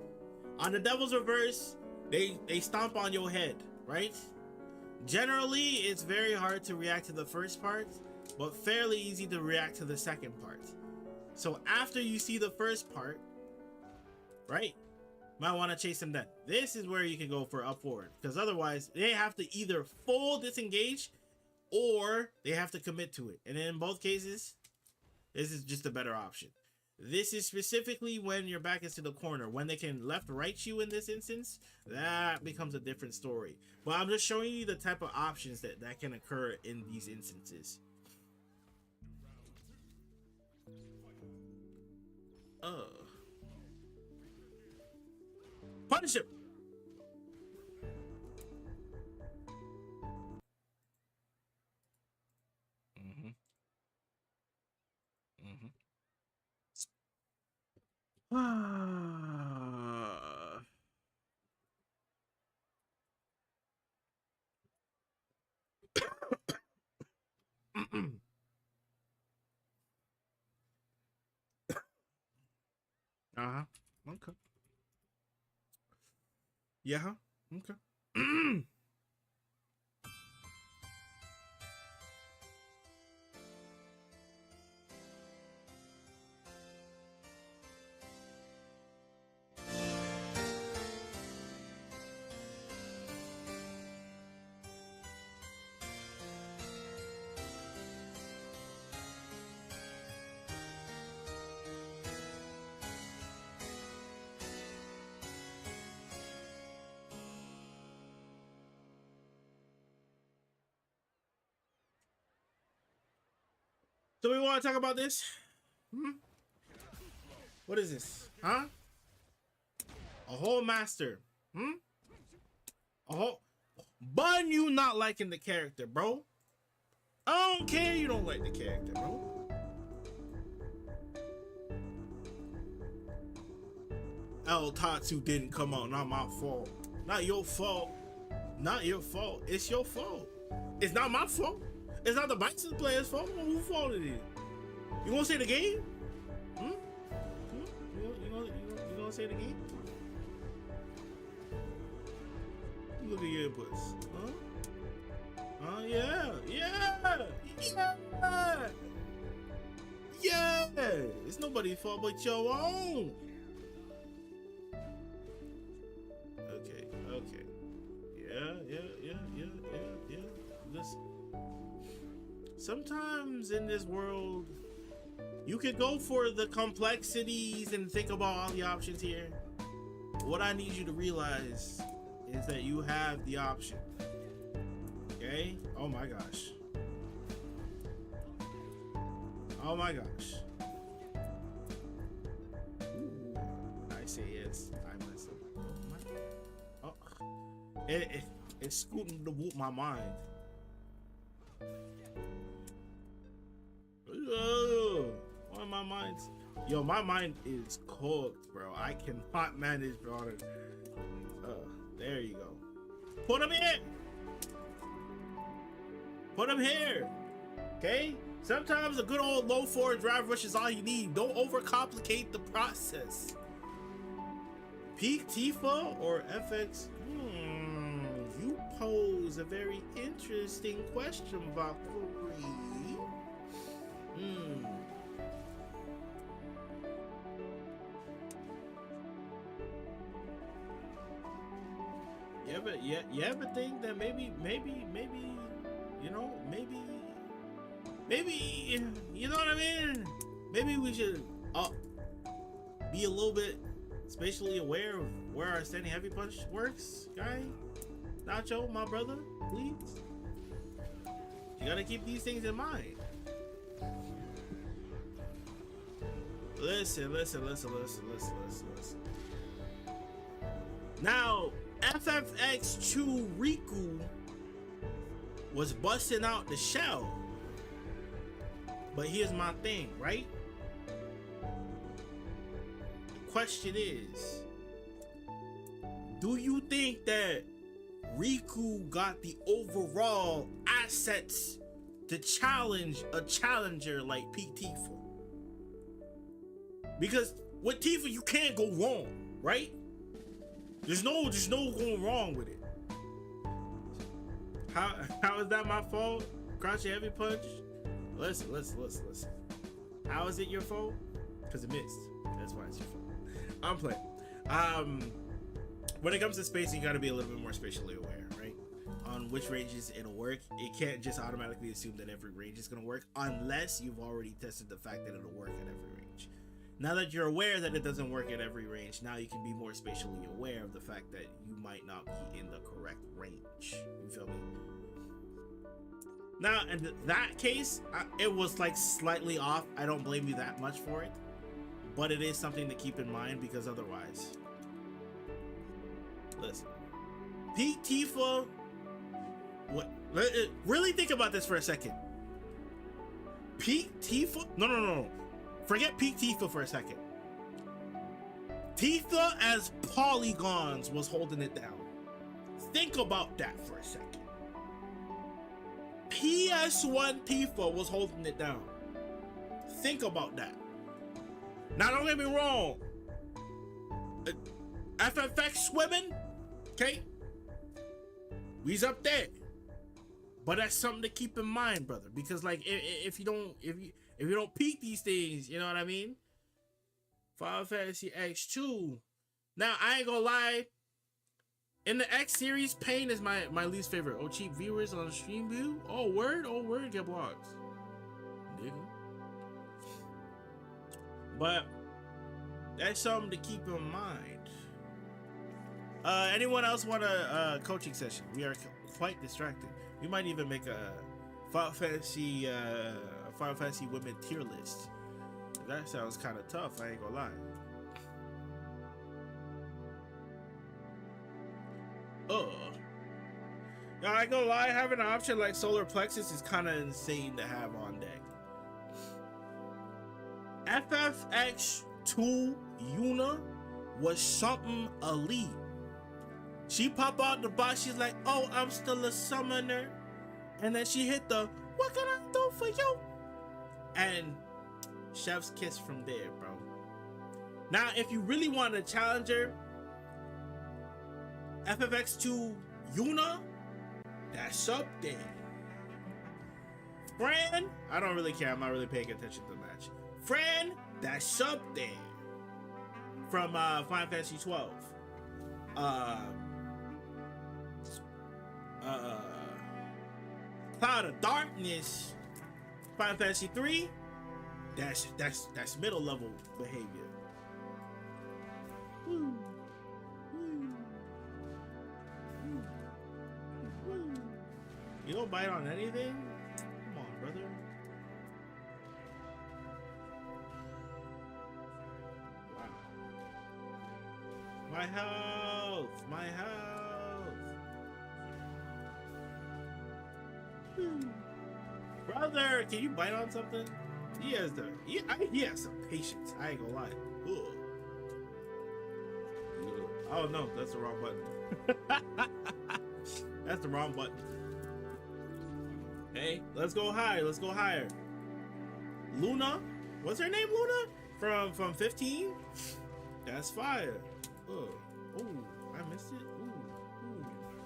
On the Devil's Reverse, they stomp on your head, right? Generally, it's very hard to react to the first part, but fairly easy to react to the second part. So after you see the first part, right, might want to chase them down. This is where you can go for up forward, because otherwise they have to either full disengage or they have to commit to it. And in both cases, this is just a better option. This is specifically when your back is to the corner. When they can left-right you in this instance, that becomes a different story. But I'm just showing you the type of options that can occur in these instances. Punish him. Okay. Yeah. Okay. So we want to talk about this? Hmm? What is this? Huh? A whole master. Hmm? A whole... Bun, you not liking the character, bro. I don't care you don't like the character, bro. El Tatsu didn't come out, not my fault. Not your fault. Not your fault. It's your fault. It's not my fault. It's not the Bison player's fault. Whose fault it is? You gonna say the game? Hmm? You gonna say the game? Look at your inputs. Huh? Yeah. It's nobody's fault but your own. Okay. Yeah. Listen. Sometimes in this world, you could go for the complexities and think about all the options here. What I need you to realize is that you have the option. Okay? Oh my gosh. Ooh, I say yes. I mess up. Oh. It's scooting to whoop my mind. Why my mind's... Yo, my mind is cooked, bro. I cannot manage, brother. There you go. Put him in! Put him here! Okay? Sometimes a good old low forward drive rush is all you need. Don't overcomplicate the process. Peak Tifa or FX? You pose a very interesting question, Valkyrie. You ever think that maybe, you know, maybe, you know what I mean? Maybe we should be a little bit spatially aware of where our standing heavy punch works, guy? Nacho, my brother, please. You gotta keep these things in mind. Listen. Now, FFX2 Riku was busting out the shell. But here's my thing, right? The question is, do you think that Riku got the overall assets to challenge a challenger like Pete Tifa? Because with Tifa, you can't go wrong, right? There's no going wrong with it. How is that my fault? Crouch your heavy punch? Listen. How is it your fault? Because it missed. That's why it's your fault. I'm playing. When it comes to spacing, you gotta be a little bit more spatially aware, right? On which ranges it'll work. It can't just automatically assume that every range is gonna work unless you've already tested the fact that it'll work at every range. Now that you're aware that it doesn't work at every range, now you can be more spatially aware of the fact that you might not be in the correct range. You feel me? Now, in that case, it was like slightly off. I don't blame you that much for it. But it is something to keep in mind because otherwise... Listen. Pete Tifa... What? Really think about this for a second. Pete Tifa... No. Forget Pete Tifa for a second. Tifa as polygons was holding it down. Think about that for a second. PS1 Tifa was holding it down. Think about that. Now don't get me wrong. FFX swimming, okay? We's up there. But that's something to keep in mind, brother. Because like if you don't peek these things, you know what I mean? Final Fantasy X2. Now I ain't gonna lie. In the X series, Pain is my least favorite. Oh, cheap viewers on the stream view. Oh word, get blocked. Nigga. But that's something to keep in mind. Anyone else want a coaching session? We are quite distracted. We might even make a Final Fantasy Final Fantasy women tier list. That sounds kind of tough, I ain't gonna lie. Now, I ain't gonna lie, having an option like Solar Plexus is kind of insane to have on deck. FFX2 Yuna was something elite. She pop out the box, she's like, oh, I'm still a summoner. And then she hit the, what can I do for you? And chef's kiss from there, bro. Now, if you really want a challenger, FFX2 Yuna, that's up there. Fran, I don't really care. I'm not really paying attention to the match. Fran, that's up there. From Final Fantasy 12. Cloud of Darkness, Final Fantasy 3. That's middle level behavior. You don't bite on anything? Come on, brother. Wow. My health! My health! Brother, can you bite on something? He has some patience. I ain't gonna lie. Ugh. Oh no, that's the wrong button. That's the wrong button. Hey, let's go higher. Let's go higher. Luna, what's her name? Luna from 15. That's fire. Ooh, I missed it. Ooh,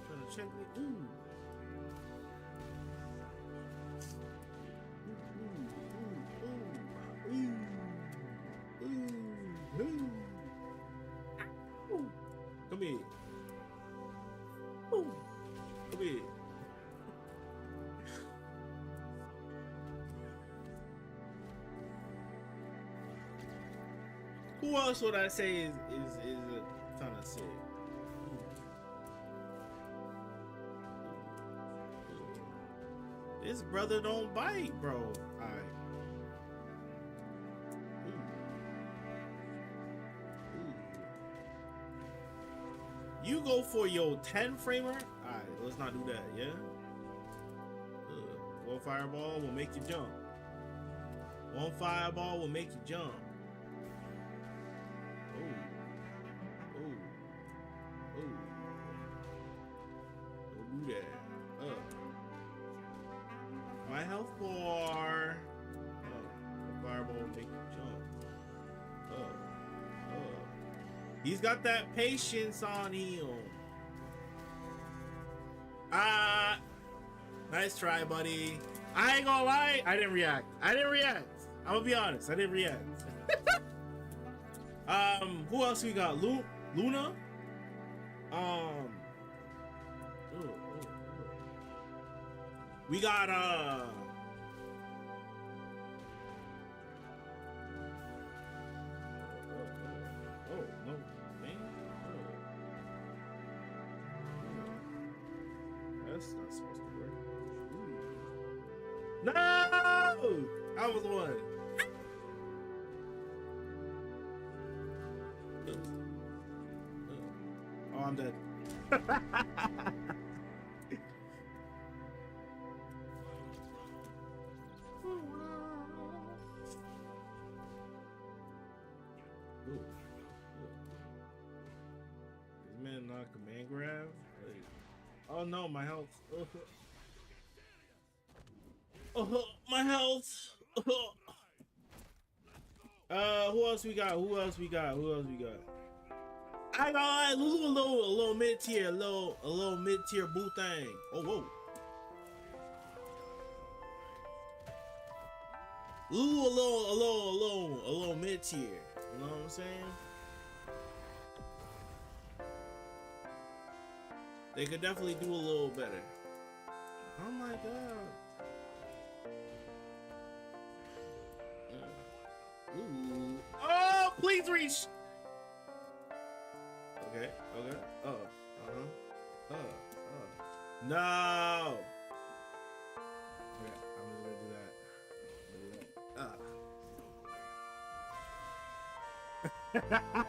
trying to check me. Ooh. Come here. Come here. Who else would I say is a ton of sick? This brother don't bite, bro. Alright. You go for your 10 framer? Alright, let's not do that, yeah? One fireball will make you jump. One fireball will make you jump. Don't do that. My health bar. The fireball will make you jump. He's got that patience on him. Nice try, buddy. I ain't gonna lie, I didn't react. I'm gonna be honest, I didn't react. Who else we got? Luna? We got that's not supposed to work. No! I was the one. Oh, I'm dead. This man not command grab? Like, oh no, my health. My health. Who else we got? I got Lulu, a little mid tier, a little mid tier boo thing. Oh whoa. Lulu, a little mid tier. You know what I'm saying? They could definitely do a little better. Oh my god. Ooh. Oh, please reach. Okay. No. Okay, I'm just gonna do that. I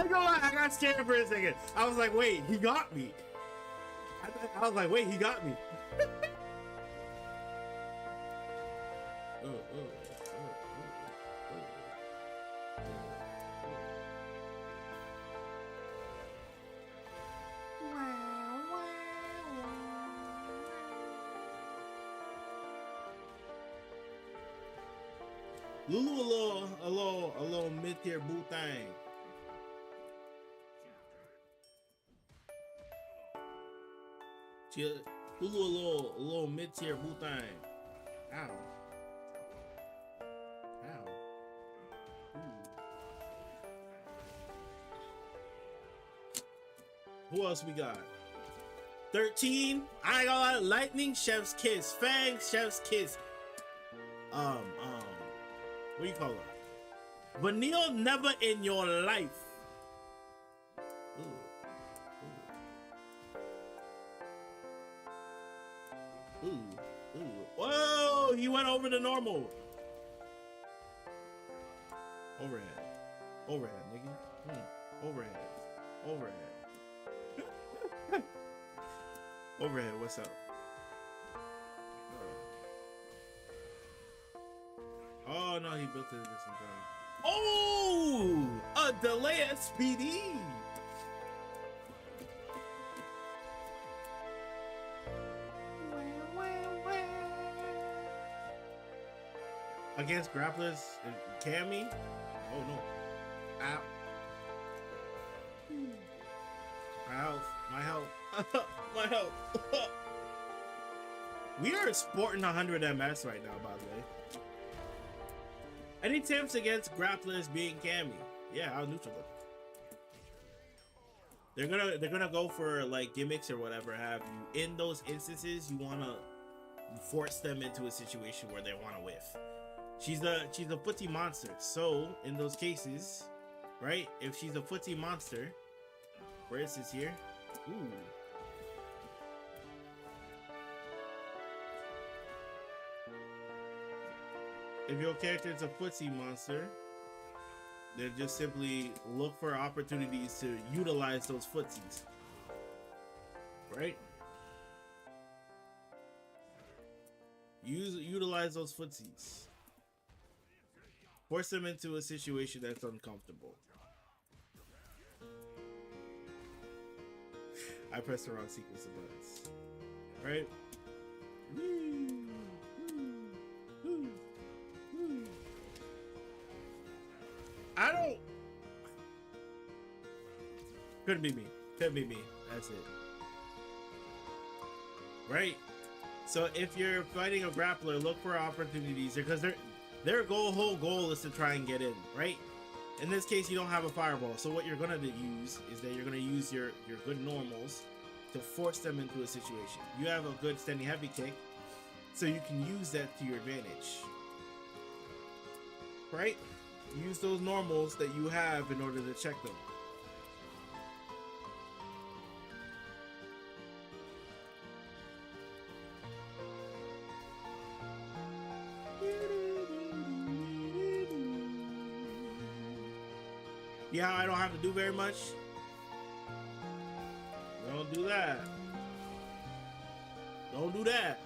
go, I got scared for a second. I was like, wait, he got me. I was like, wait, he got me. Lulu a little mid-tier boo thing. Lulu a little mid-tier boo thing. Ow. Ow. Ooh. Who else we got? 13. I got Lightning, Chef's Kiss, Fang, Chef's Kiss. What do you call it? Vanille, never in your life. Ooh. Ooh. Whoa, he went over the normal. Overhead. Overhead, nigga. Overhead. Overhead. Overhead, what's up? Oh no, he built it at some time. Oh, a delay SPD. Against grapplers and Cammy. Oh no. Ow. My health. My health. My health. We are sporting 100 MS right now, by the way. Any tips against grapplers being Cammy? Yeah, I'll neutral them. They're gonna go for like gimmicks or whatever have you. In those instances, you wanna force them into a situation where they wanna whiff. She's a footsie monster. So in those cases, right? If she's a footsie monster, where is this here? Ooh. If your character is a footsie monster, then just simply look for opportunities to utilize those footsies. Right? Utilize those footsies. Force them into a situation that's uncomfortable. I pressed the wrong sequence of buttons. Right? I don't. Couldn't be me. Couldn't be me. That's it. Right? So if you're fighting a grappler, look for opportunities because their whole goal is to try and get in, right? In this case, you don't have a fireball. So what you're gonna use is that you're gonna use your good normals to force them into a situation. You have a good standing heavy kick, so you can use that to your advantage. Right? Use those normals that you have in order to check them. Yeah, I don't have to do very much. Don't do that. Don't do that.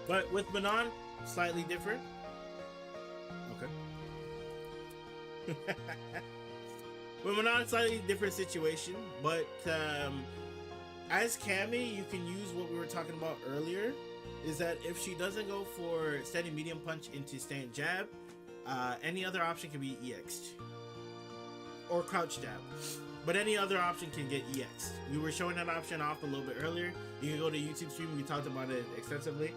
But with Manon, slightly different. Okay. With Manon, slightly different situation, but as Cammy, you can use what we were talking about earlier. Is that if she doesn't go for standing medium punch into stand jab, any other option can be EX'd or crouch jab, but any other option can get EX'd. We were showing that option off a little bit earlier. You can go to YouTube stream. We talked about it extensively.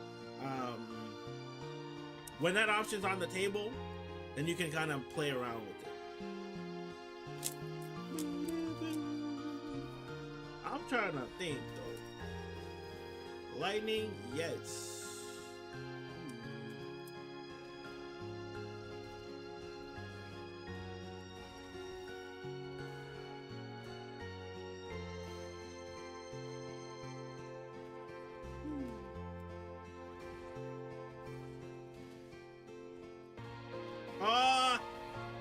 When that option's on the table, then you can kind of play around with it. I'm trying to think though. Lightning, yes.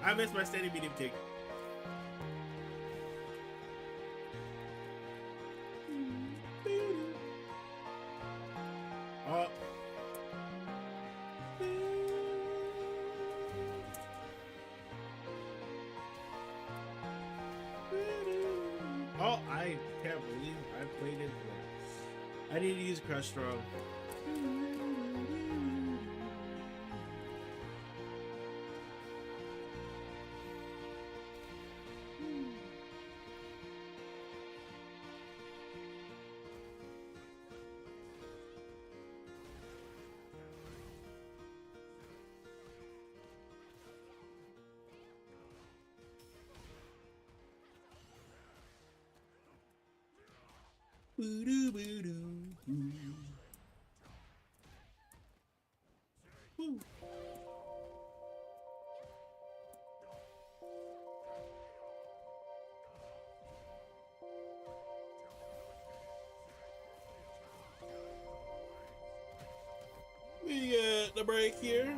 I missed my steady medium kick. Oh. Oh, I can't believe I played it. I need to use Crush Strong. We get the break here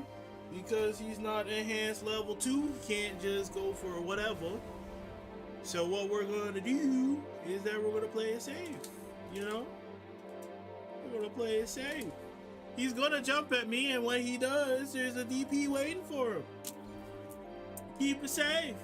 because he's not enhanced level 2. He can't just go for whatever. So what we're going to do is that we're going to play it safe. You know? We're going to play it safe. He's going to jump at me, and when he does, there's a DP waiting for him. Keep it safe.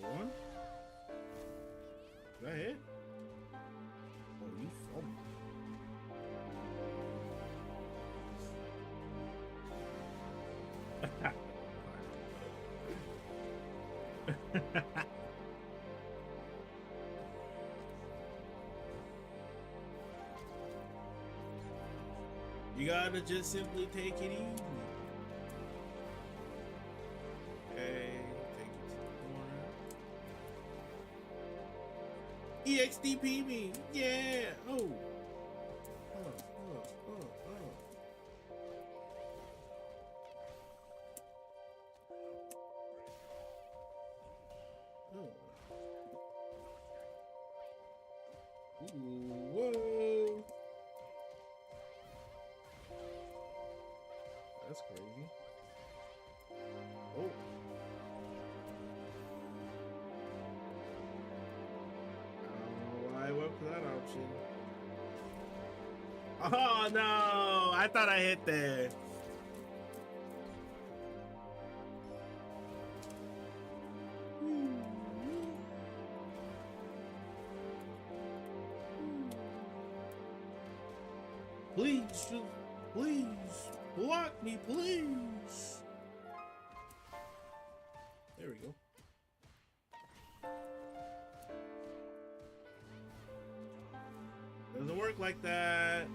One. Is that hit? Oh, you fumbled. You gotta just simply take it easy. Okay, take it to the corner. EXDP me, yeah. Oh. Whoa. That's crazy. Oh. I went for that option. Oh no! I thought I hit there. Please, please, block me, please. There we go. Doesn't work like that.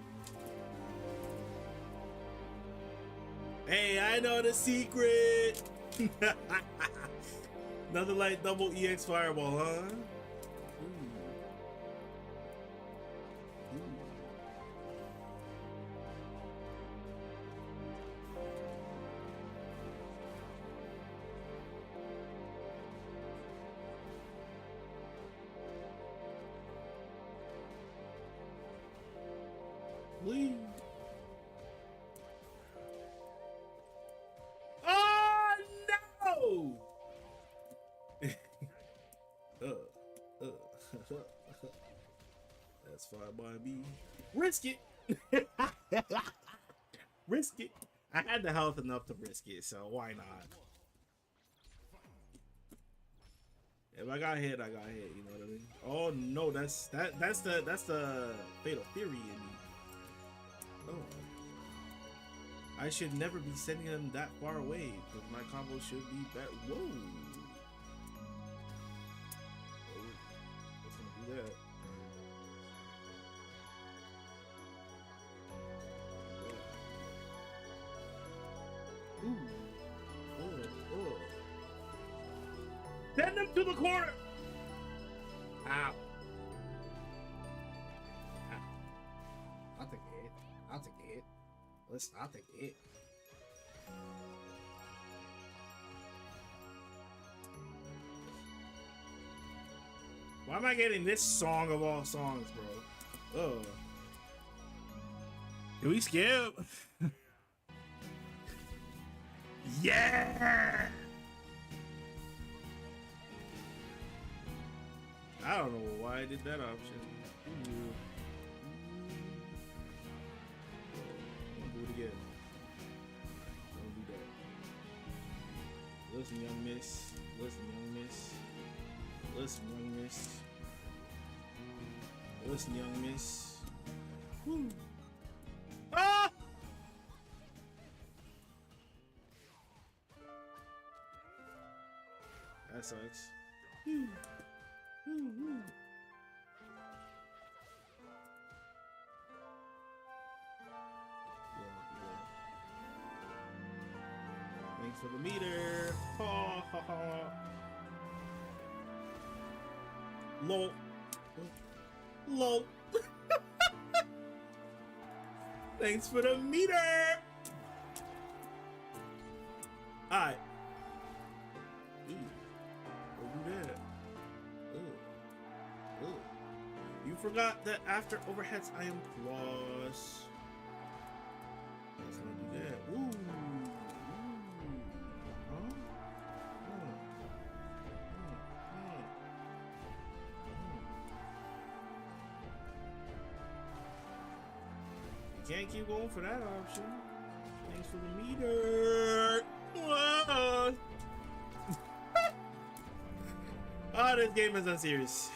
Hey, I know the secret. Nothing like double EX fireball, huh? Please. Oh no! That's fine by me. Risk it. Risk it. I had the health enough to risk it, so why not? If I got hit, I got hit. You know what I mean? Oh no, that's the fatal theory in me. Oh. I should never be sending them that far away because my combo should be better. Whoa. Oh, let's not do that. Ooh. Oh. Send them to the corner. Ow. I'll take a hit. I'll take a hit. Listen, I'll take a hit. Why am I getting this song of all songs, bro? Oh. Can we skip? Yeah! I don't know why I did that option. Ooh. Don't do it again. Don't do that. Listen, young miss. Listen, young miss. Listen, young miss. Listen, young miss. Woo. Ah! That sucks. Woo. Woo, woo. Thanks for the meter. Ha ha ha. Lol. Lol. Thanks for the meter. Alright. Don't do that. You forgot that after overheads I am plus. Let's not do that. Ooh. Can't keep going for that option. Thanks for the meter. Oh, this game is unserious.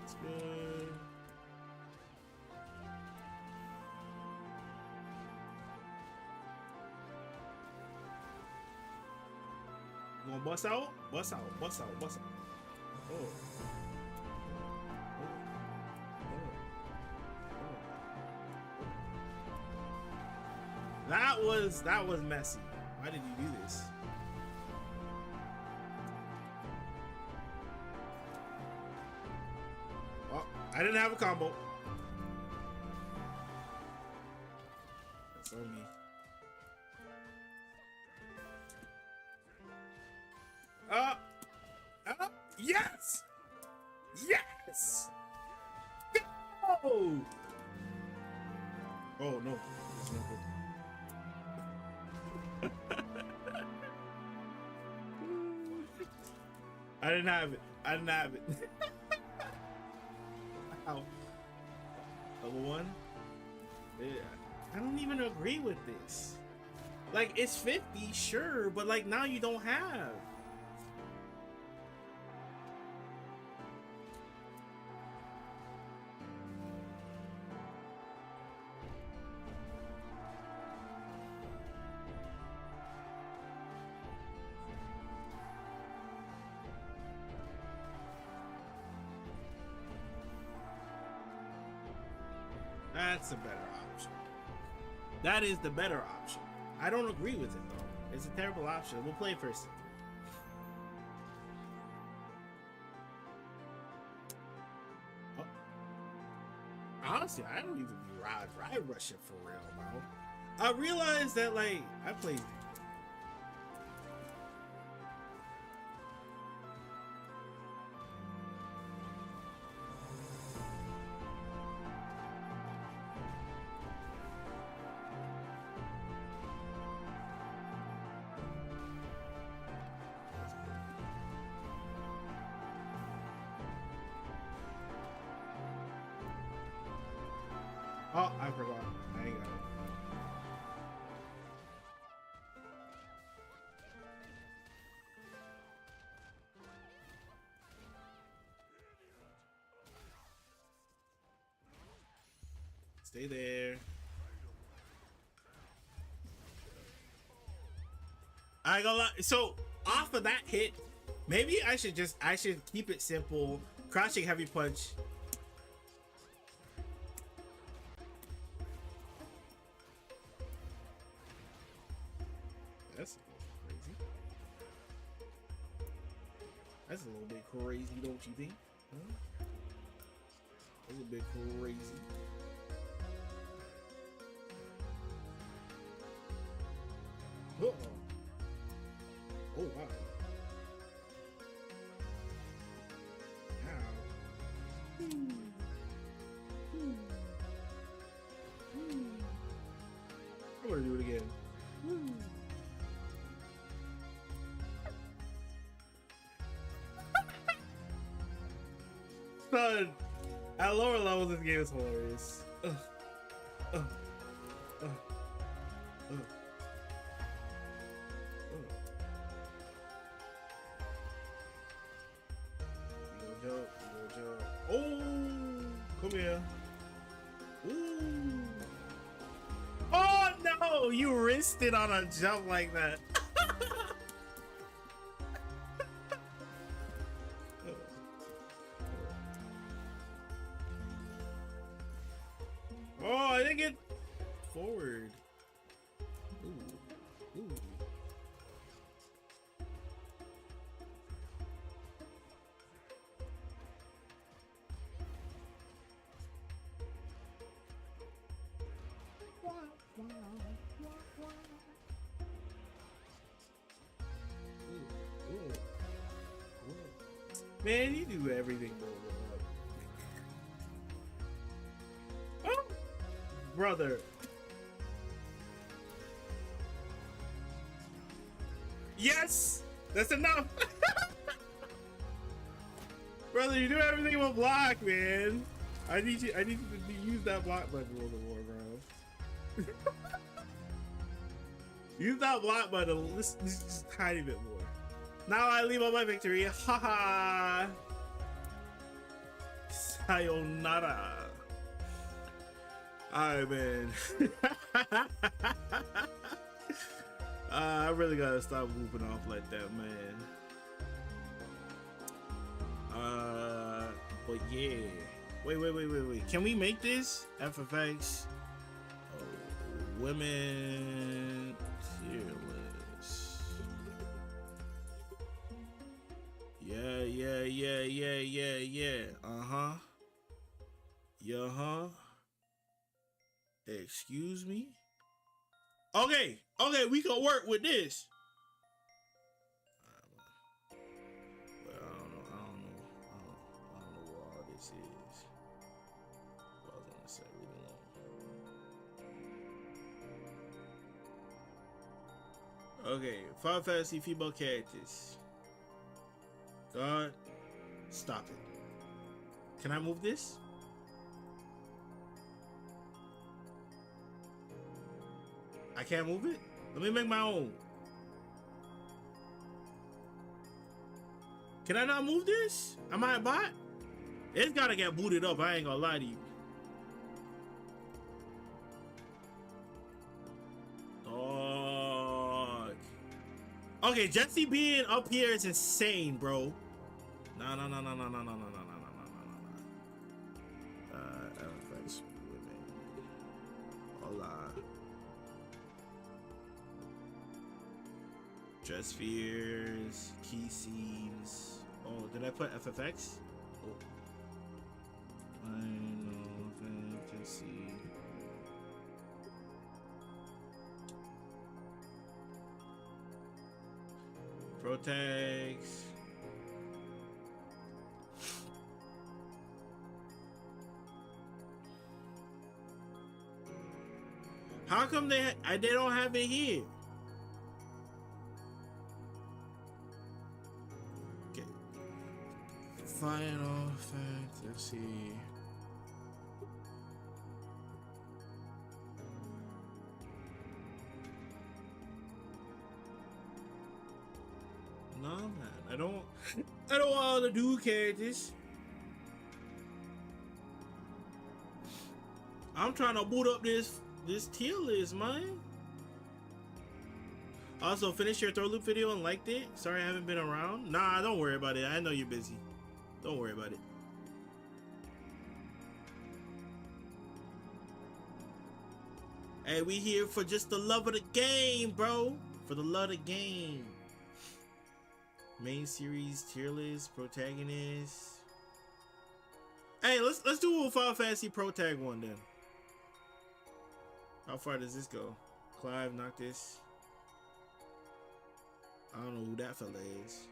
It's good. You gonna bust out? Bust out, bust out, bust out. That was messy. Why did you do this? Oh, I didn't have a combo. That's on me. Yes! Yes! Oh! Oh no, that's not good. I didn't have it. I didn't have it. Wow. Level 1? Yeah. I don't even agree with this. Like, it's 50, sure, but like now you don't have. That's a better option. That is the better option. I don't agree with it though. It's a terrible option. We'll play first. Oh. Honestly, I don't even be ride rushing for real, bro. I realized that like I played. Oh, I forgot. I ain't got it. Stay there. I ain't gonna lie. So off of that hit, maybe I should keep it simple. Crouching heavy punch. That's a little crazy. That's a little bit crazy, don't you think? Huh? That's a bit crazy. Uh-oh. Oh wow. How? I'm gonna do it again. Son, at lower levels, this game is hilarious. Oh, come here. Ooh. Oh no, you risked it on a jump like that. Oh, I didn't get forward. Ooh. Ooh. Man, you do everything, bro. Oh, brother. Yes, that's enough. Brother, you do everything with block, man. I need you to use that block button a little bit more, bro. Use that block button just a tiny bit more. Now I leave on my victory. Haha. Sayonara. Alright, man. I really gotta stop whooping off like that, man. But yeah. Wait. Can we make this? FFX. Women tier list. Yeah. Excuse me? Okay, we can work with this. But I don't know what all this is. What I was gonna say, leave it alone. Okay, Final Fantasy female characters. God, stop it. Can I move this? I can't move it? Let me make my own. Can I not move this? Am I a bot? It's gotta get booted up, I ain't gonna lie to you. Dog. Okay, Jesse being up here is insane, bro. No. Elephants, women. Hola. Dress spheres, key scenes. Oh, did I put FFX? Oh. Final Fantasy. Pro tags. How come they don't have it here? Okay. Final Fantasy. No, man. I don't want to do characters. I'm trying to boot up this tier list, man. Also, finish your throw loop video and liked it. Sorry I haven't been around. Nah, don't worry about it. I know you're busy. Don't worry about it. Hey, we here for just the love of the game, bro. For the love of the game. Main series, tier list, protagonist. Hey, let's do a Final Fantasy Pro Tag one then. How far does this go? Clive, Noctis. I don't know who that fella is.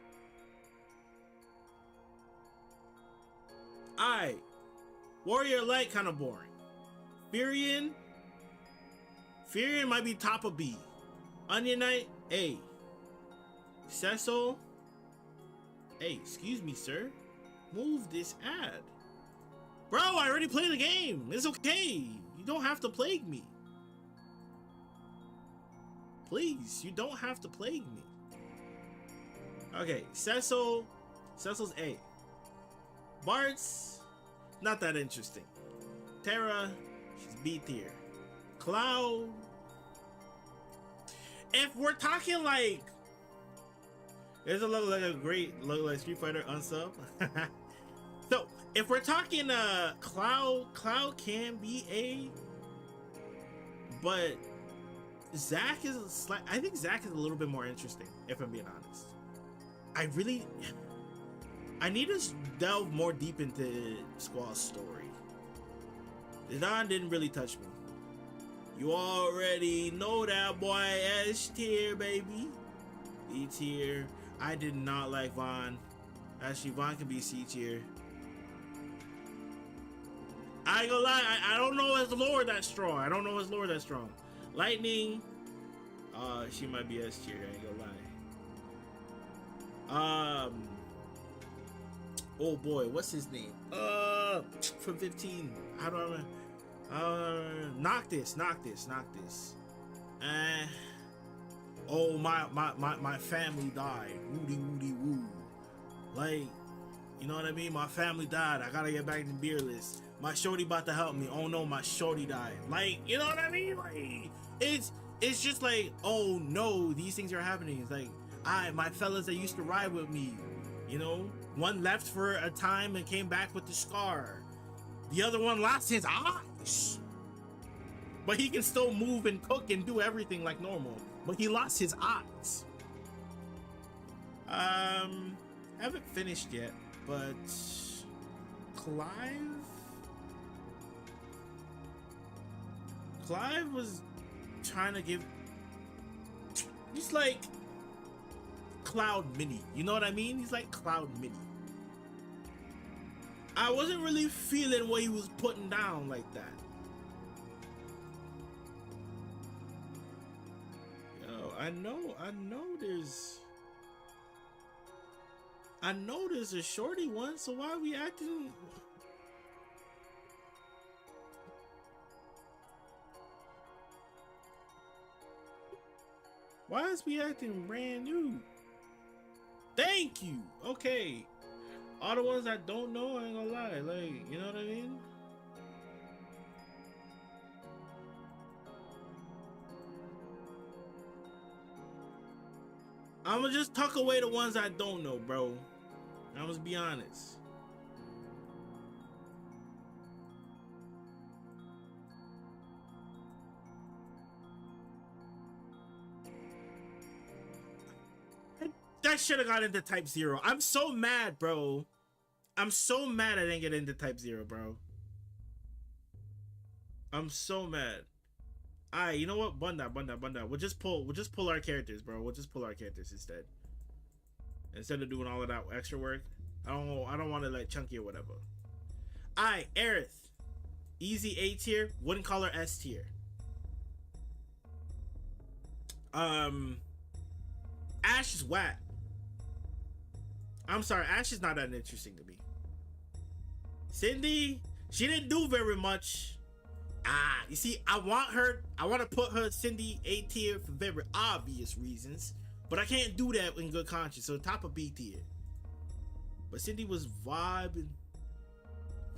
Alright. Warrior Light kind of boring. Furion might be top of B. Onion Knight, A. Cecil, hey, excuse me, sir. Move this ad. Bro, I already played the game. It's okay. You don't have to plague me. Please, you don't have to plague me. Okay, Cecil's A. Bart's, not that interesting. Terra, she's B tier. Cloud, if we're talking like, there's a look like a great look like Street Fighter unsub. So if we're talking Cloud can be A, but Zack is I think Zack is a little bit more interesting, if I'm being honest. I need to delve more deep into Squall's story. Zidane didn't really touch me. You already know that boy. S tier, baby. E tier. I did not like Vaughn. Actually, Vaughn can be C tier. I ain't gonna lie, I don't know his lore that strong. Lightning, she might be S tier, I ain't gonna lie. Oh boy, what's his name? From 15. How do I remember? Noctis. Oh, my family died. Woody woo. Like, you know what I mean? My family died. I gotta get back to Beerless. My shorty about to help me. Oh no, my shorty died. Like, you know what I mean? Like, it's just like, oh no, these things are happening. It's like, my fellas that used to ride with me, you know, one left for a time and came back with the scar. The other one lost his eyes. But he can still move and cook and do everything like normal. But he lost his eyes. Haven't finished yet, but Clive was trying to give, he's like Cloud Mini, you know what I mean? He's like Cloud Mini. I wasn't really feeling what he was putting down like that. Yo, I know there's a shorty one, so why are we acting? Why is we acting brand new? Thank you. Okay. All the ones I don't know, I ain't gonna lie. Like, you know what I mean? I'ma just tuck away the ones I don't know, bro. I'm just be honest. That should have got into Type 0. I'm so mad, bro. I'm so mad I didn't get into Type 0, bro. I'm so mad. Alright, you know what? Bunda. We'll just pull our characters, bro. We'll just pull our characters instead. Instead of doing all of that extra work. I don't want to like chunky or whatever. Alright, Aerith. Easy A tier. Wouldn't call her S tier. Ash is whack. I'm sorry, Ash is not that interesting to me. Cindy, she didn't do very much. You see, I want to put her Cindy A tier for very obvious reasons, but I can't do that in good conscience, so top of B tier. But Cindy was vibing.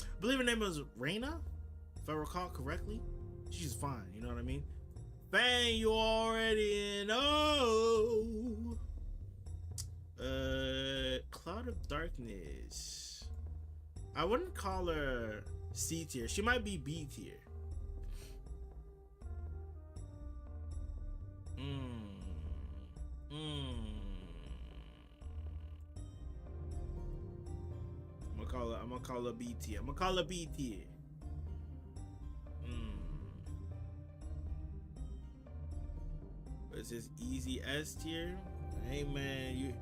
I believe her name was Reina, if I recall correctly. She's fine, you know what I mean? Bang, you already know. Cloud of Darkness. I wouldn't call her C tier. She might be B tier. I'm gonna call her B tier. Is this easy S tier? Hey man, you.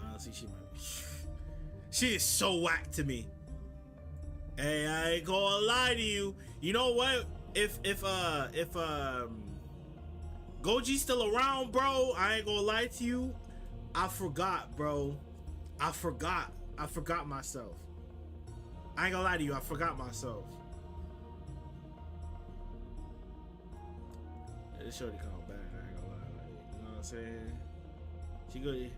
Honestly, she is so whack to me. Hey, I ain't gonna lie to you. You know what? If Goji's still around, bro, I ain't gonna lie to you. I forgot, bro. I forgot myself. I ain't gonna lie to you. I forgot myself. This shorty come back. I ain't gonna lie. You know what I'm saying? She good.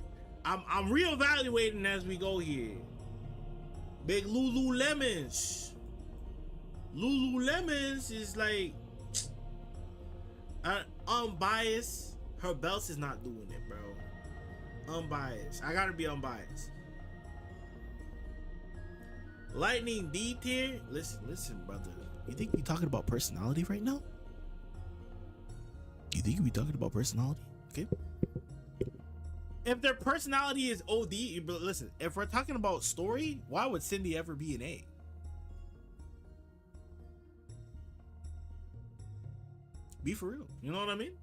I'm reevaluating as we go here. Big Lululemons. Lululemons is like unbiased. Her belts is not doing it, bro. Unbiased. I gotta be unbiased. Lightning D tier. Listen, brother. You think we talking about personality right now? You think we talking about personality? Okay. If their personality is OD, but listen, if we're talking about story, why would Cindy ever be an A? Be for real. You know what I mean?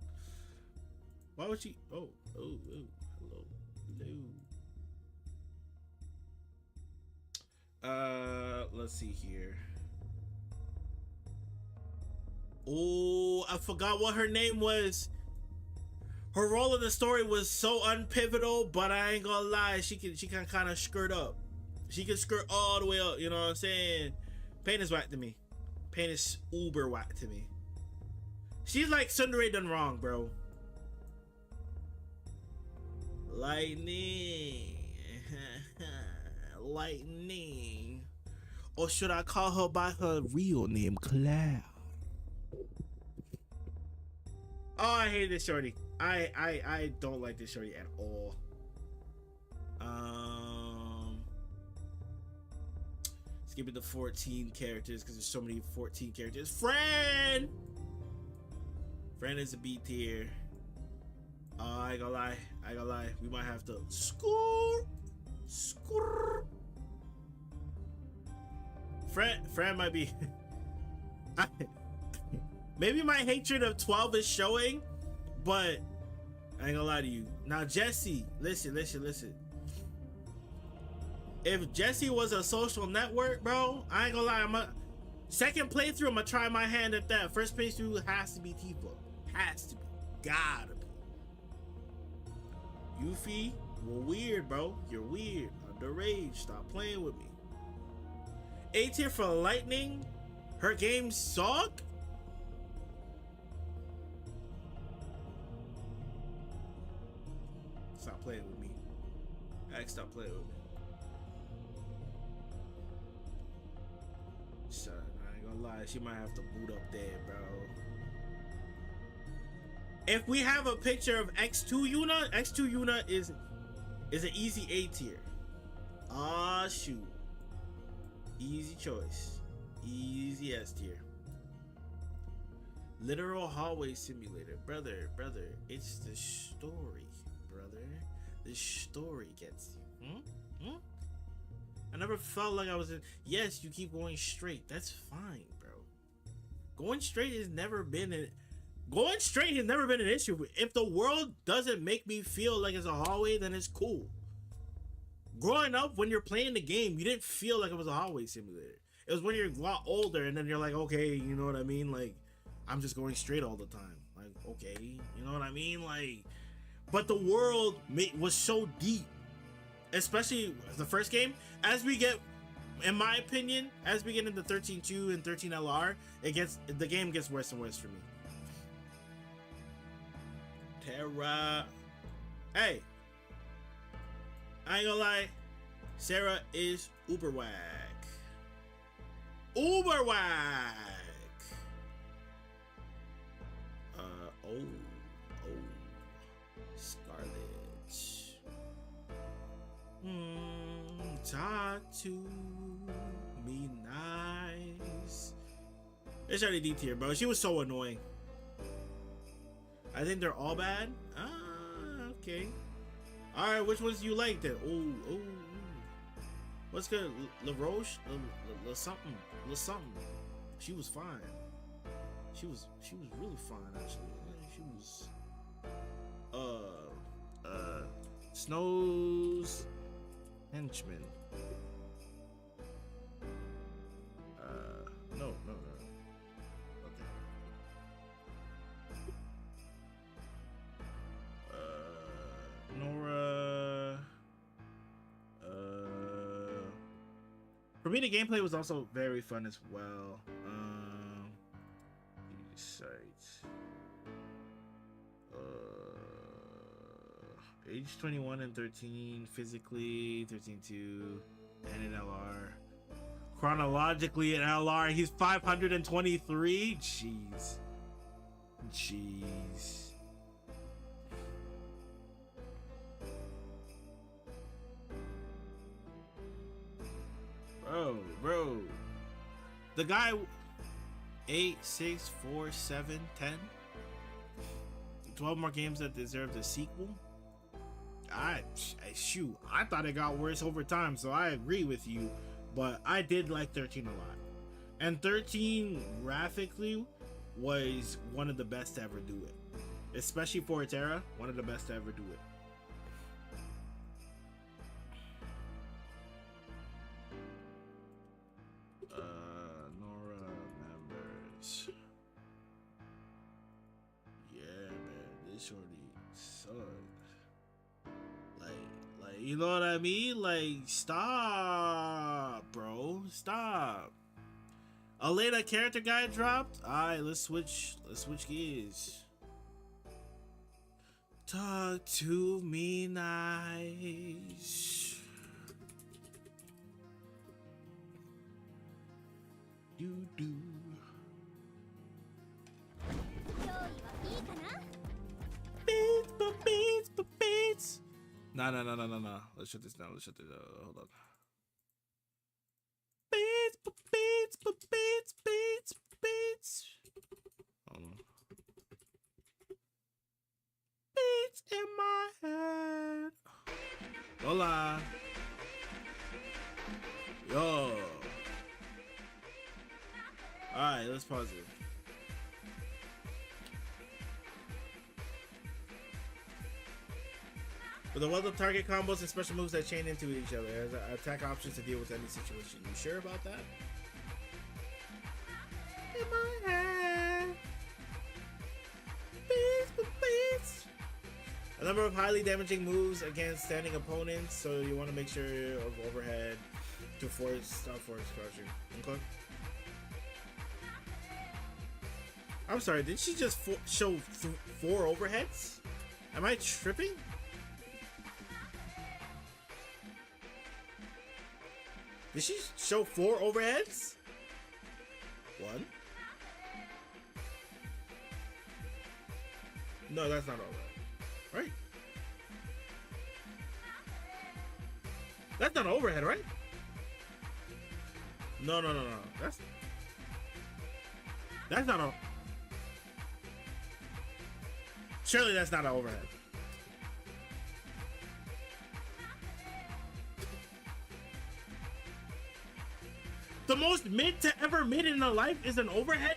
Why would she? Oh, hello. Let's see here. Oh, I forgot what her name was. Her role in the story was so unpivotal, but I ain't gonna lie, she can kind of skirt up. She can skirt all the way up, you know what I'm saying? Pain is whack to me. Pain is uber whack to me. She's like Tsundere done wrong, bro. Lightning. Lightning. Or should I call her by her real name, Cloud? Oh, I hate this shorty. I don't like this shorty at all. Skip it to 14 characters because there's so many 14 characters. Friend is a B tier. I ain't gonna lie. We might have to score. Friend might be. Maybe my hatred of 12 is showing, but I ain't gonna lie to you. Now, Jesse, listen. If Jesse was a social network, bro, I ain't gonna lie. Second playthrough, I'm gonna try my hand at that. First playthrough has to be Tifa. Has to be. Gotta be. Yuffie, you're weird, bro. You're weird. Underage. Stop playing with me. A tier for Lightning. Her games suck. Stop playing with me. Stop playing with me. Shut up. I ain't gonna lie. She might have to boot up there, bro. If we have a picture of X2 Yuna is an easy A tier. Ah, shoot. Easy choice. Easy S tier. Literal hallway simulator. Brother. It's the story, brother. The story gets you. I never felt like I was in. Yes, you keep going straight. That's fine, bro. Going straight has never been an issue. If the world doesn't make me feel like it's a hallway, then it's cool. Growing up, when you're playing the game, you didn't feel like it was a hallway simulator. It was when you're a lot older, and then you're like, okay, you know what I mean? Like, I'm just going straight all the time. Like, okay, you know what I mean? Like, but the world was so deep, especially the first game. As we get, in my opinion, as we get into 13.2 and 13 LR, the game gets worse and worse for me. Terra. Hey, I ain't gonna lie, Sarah is uber whack. Uber whack. Scarlet. Talk to me nice. It's already D tier, bro. She was so annoying. I think they're all bad. Okay. All right, which ones do you like then? Oh. What's good? La Roche? La something. She was fine. She was really fine, actually. She shoes. Snow's henchman. No. Okay. Nora. For me, the gameplay was also very fun as well. Sites. Age 21 and 13, physically 13-2, and an LR. Chronologically, an LR, he's 523. Jeez. Bro. The guy 8, 6, 4, 7, 10. 12 more games that deserve the sequel. Shoot, I thought it got worse over time, so I agree with you, but I did like 13 a lot. And 13 graphically was one of the best to ever do it. Especially for its era, one of the best to ever do it. Nora members. Yeah, man, this shorty sucked. Like, you know what I mean? Like, stop, bro. Stop. Elena character guide dropped. Alright, let's switch gears. Talk to me nice. You do. Beats. No. Let's shut this down. Hold on. Beats. Hold on. Beats in my head. Hola. Yo. Alright, let's pause it. With a wealth of target combos and special moves that chain into each other, as attack options to deal with any situation. You sure about that? In my head. Beats. A number of highly damaging moves against standing opponents, so you want to make sure of overhead to stop force crushing. Okay. I'm sorry, did she just show 4 overheads? Am I tripping? Did she show 4 overheads? 1? No, that's not overhead. Right? That's not overhead, right? No. That's not a... Surely that's not an overhead. The most mid to ever mid in a life is an overhead?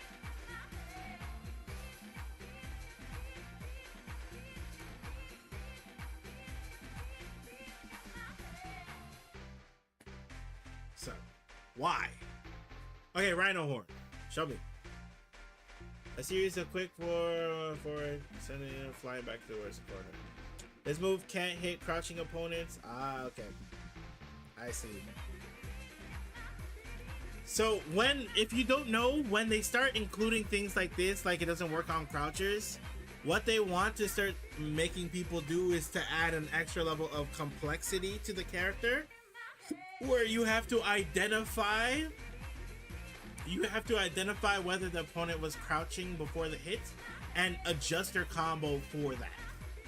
So, why? Okay, Rhino Horn. Show me. A series of quick forward, sending it flying back to the worst corner. This move can't hit crouching opponents. Ah, okay. I see. So if you don't know, when they start including things like this, like it doesn't work on crouchers, what they want to start making people do is to add an extra level of complexity to the character, where you have to identify whether the opponent was crouching before the hit and adjust their combo for that,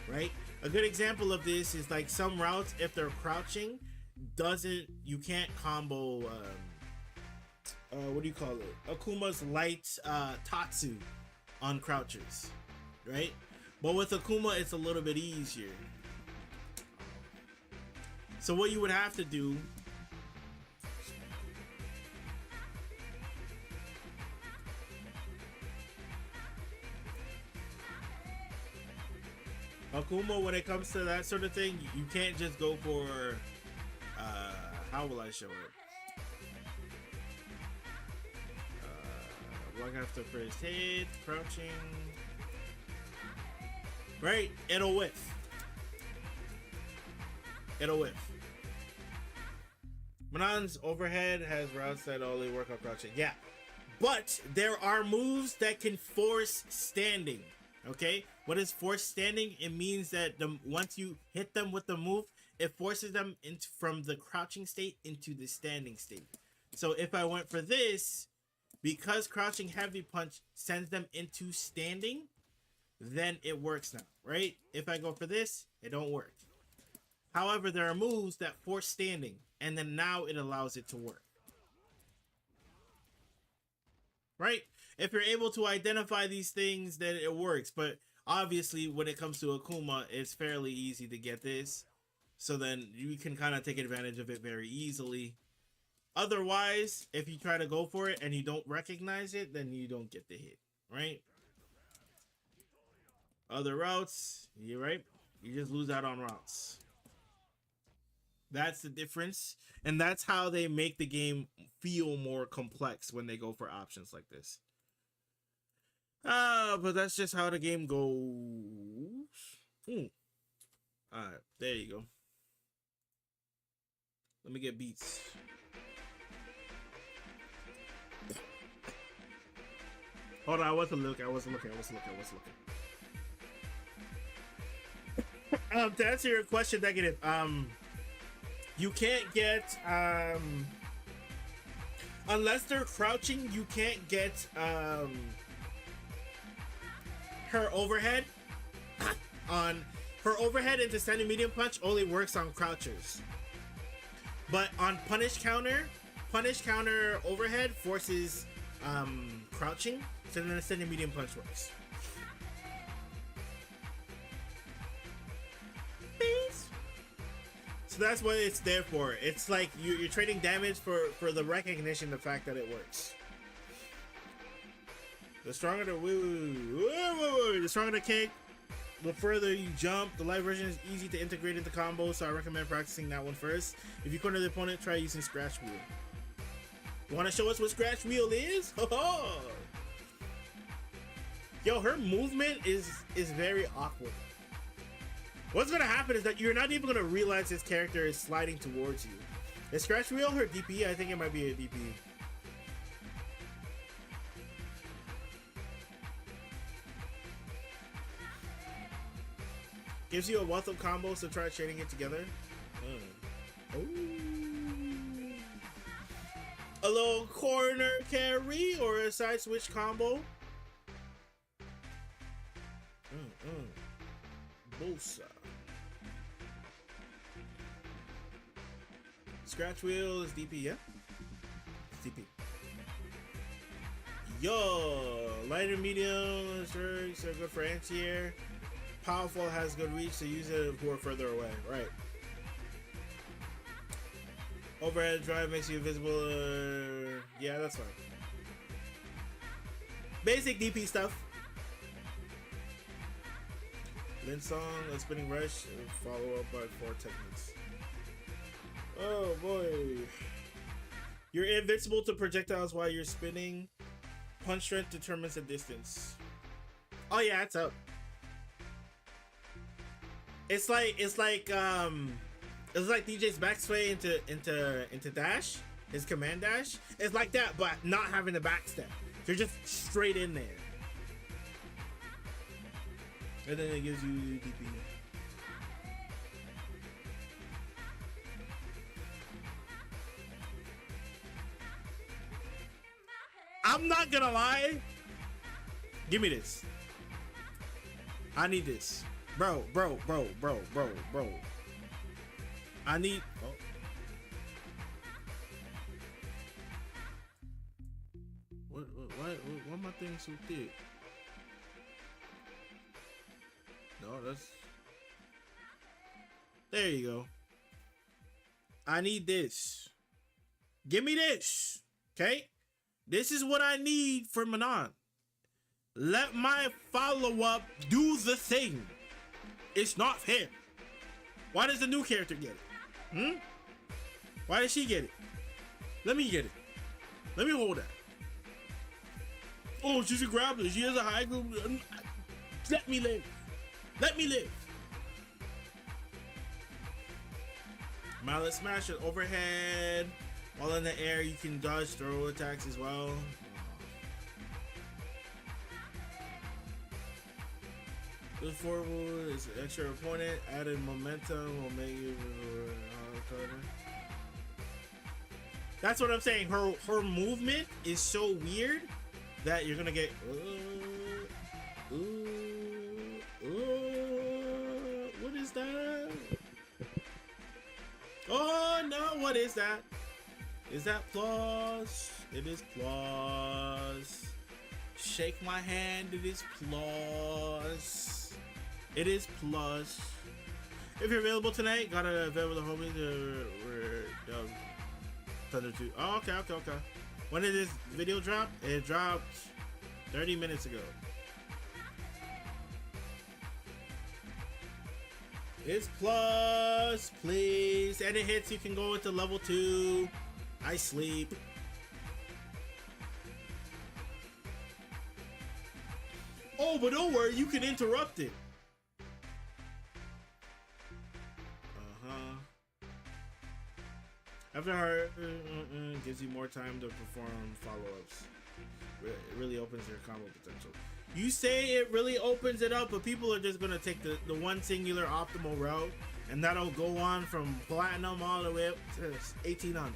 right? A good example of this is like some routes, if they're crouching, you can't combo what do you call it? Akuma's light Tatsu on crouchers, right? But with Akuma, it's a little bit easier. So what you would have to do Akuma, when it comes to that sort of thing, you can't just go for how will I show it? Block after first hit, crouching. Right? It'll whiff. It'll whiff. Manon's overhead has routes that only work on crouching. Yeah. But there are moves that can force standing. Okay? What is force standing? It means that once you hit them with the move, it forces them into from the crouching state into the standing state. So if I went for this, because crouching heavy punch sends them into standing, then it works now, right? If I go for this, it don't work. However, there are moves that force standing, and then now it allows it to work. Right? If you're able to identify these things, then it works. But obviously, when it comes to Akuma, it's fairly easy to get this. So then you can kind of take advantage of it very easily. Otherwise, if you try to go for it and you don't recognize it, then you don't get the hit, right? Other routes, you're right. You just lose out on routes. That's the difference. And that's how they make the game feel more complex when they go for options like this. But that's just how the game goes. Alright, there you go. Let me get beats. Hold on, I wasn't looking. To answer your question, Negative, you can't get unless they're crouching, you can't get her overhead on her overhead into standing medium punch only works on crouchers. But on punish counter overhead forces crouching, so then the standing medium punch works. So that's what it's there for. It's like you're trading damage for the recognition, the fact that it works. The stronger the stronger the kick, the further you jump. The light version is easy to integrate into combos, so I recommend practicing that one first. If you corner the opponent, try using Scratch Wheel. You want to show us what Scratch Wheel is? Yo, her movement is very awkward. What's gonna happen is that you're not even gonna realize this character is sliding towards you. Is Scratch Wheel her DP? I think it might be a DP. Gives you a wealth of combos, so try trading it together. A little corner carry or a side switch combo. Bosa. Scratch Wheel is DP, yeah? It's DP. Yo, light and medium strikes are good for anti-air. Powerful has good reach, so use it if we're further away. Right. Overhead drive makes you invisible. Yeah, that's fine. Basic DP stuff. Lin Song, a spinning rush, and follow up by 4 techniques. Oh boy. You're invincible to projectiles while you're spinning. Punch strength determines the distance. Oh yeah, it's up. It's like DJ's backsway into dash, his command dash. It's like that, but not having the backstep. You're just straight in there. And then it gives you DP. I'm not gonna lie. Give me this. I need this. Bro. I need... Oh. Why my thing so thick? No, that's... There you go. I need this. Give me this. Okay? This is what I need for Manon. Let my follow-up do the thing. It's not fair. Why does the new character get it? Why does she get it? Let me get it. Let me hold that. Oh, she's a grappler. She has a high group. Let me live. Let me live. Mallet smash it overhead. While in the air, you can dodge throw attacks as well. This forward is an extra opponent. Added momentum will make you. That's what I'm saying. Her movement is so weird that you're gonna get. What is that? Oh no! What is that? Is that plus? It is plus. Shake my hand. It is plus. It is plus. If you're available tonight, got an event with the homies. Thunder 2. Oh, okay. When did this video drop? It dropped 30 minutes ago. It's plus, please. And it hits, you can go into level 2. I sleep. Oh, but don't worry, you can interrupt it. After her, gives you more time to perform follow-ups. It really opens your combo potential. You say it really opens it up, but people are just gonna take the one singular optimal route, and that'll go on from platinum all the way up to 1800.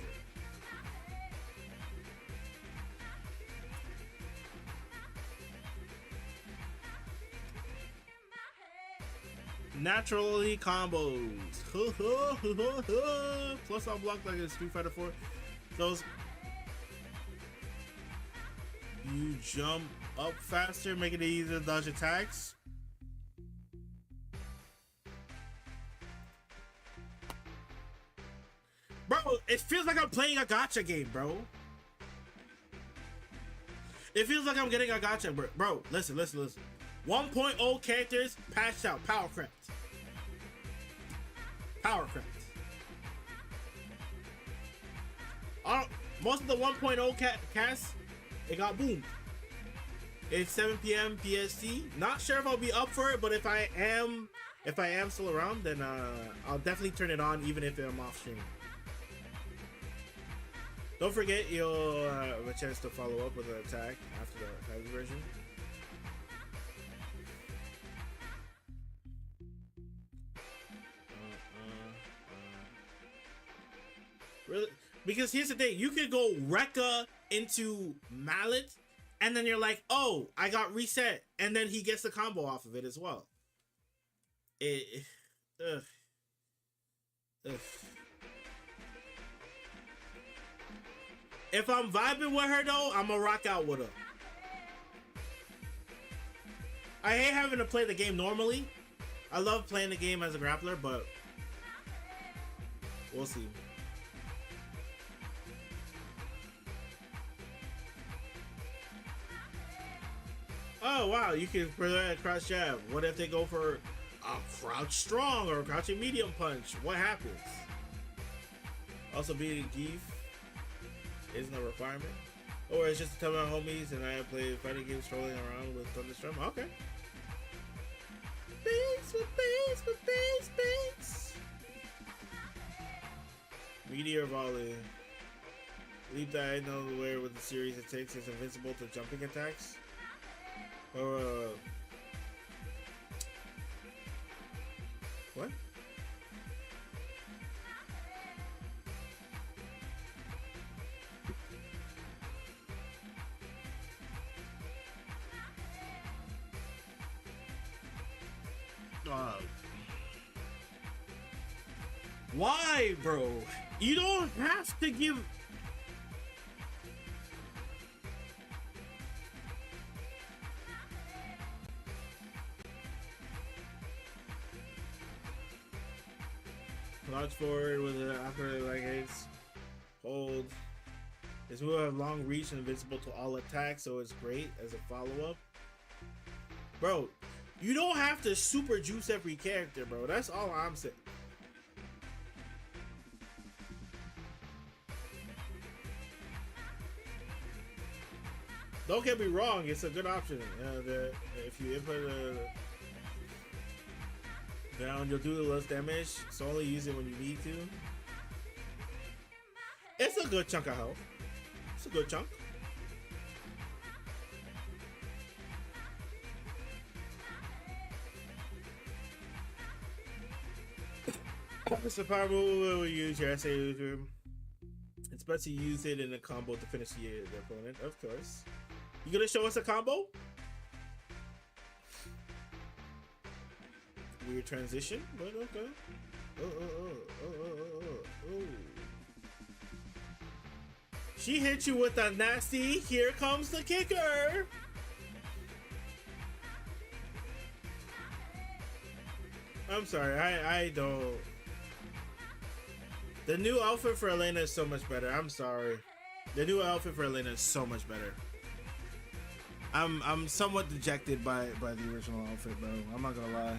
Naturally combos. Plus I'll block like a Street Fighter 4. Those. You jump up faster, making it easier to dodge attacks. Bro, it feels like I'm playing a gacha game, bro. It feels like I'm getting a gacha, bro. Listen. 1.0 characters patched out. Power craft. Most of the 1.0 casts, it got boomed. It's 7 p.m. PST. Not sure if I'll be up for it, but if I am still around, then I'll definitely turn it on, even if I'm off stream. Don't forget, you'll have a chance to follow up with an attack after the heavy version. Really? Because here's the thing, you could go Rekka into Mallet, and then you're like, oh, I got reset, and then he gets the combo off of it as well. Ugh. If I'm vibing with her though, I'm gonna rock out with her. I hate having to play the game normally. I love playing the game as a grappler, but we'll see. Oh wow, you can present a crouch jab. What if they go for a crouch strong or a crouching medium punch? What happens? Also, beating Geef isn't a requirement. Or it's just to tell my homies and I play fighting games strolling around with Thunderstorm. Okay. Beats. Meteor volley. Leap that I know where with the series it takes is invincible to jumping attacks. What? Why, bro? You don't have to give. Launch forward with an after leg hits. Hold. This move has long reach and invincible to all attacks, so it's great as a follow-up. Bro, You don't have to super juice every character, bro. That's all I'm saying. Don't get me wrong, it's a good option. If you input down, you'll do the less damage, so only use it when you need to. It's a good chunk of health. It's a good chunk. It's a power move we use your SA. It's best to use it in a combo to finish the opponent, of course. You gonna show us a combo? Weird transition, but okay. Oh. She hit you with a nasty, here comes the kicker. I'm sorry, I don't. The new outfit for Elena is so much better. I'm sorry. The new outfit for Elena is so much better. I'm somewhat dejected by the original outfit, bro. I'm not gonna lie.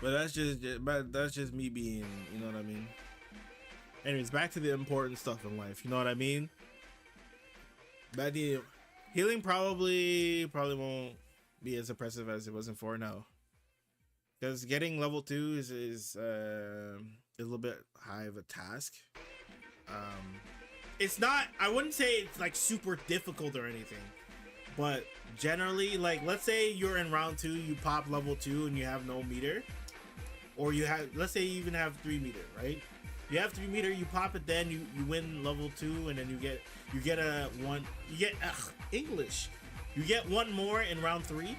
But that's just me being, you know what I mean? Anyways, back to the important stuff in life. You know what I mean? But the healing probably won't be as impressive as it was in 4 now. Because getting level 2 is a little bit high of a task. It's not, I wouldn't say it's like super difficult or anything, but generally, like, let's say you're in round 2, you pop level 2 and you have no meter, or you have, let's say you even have 3 meter, right? You have 3 meter, you pop it, then you win level 2, and then you get English. You get 1 more in round 3.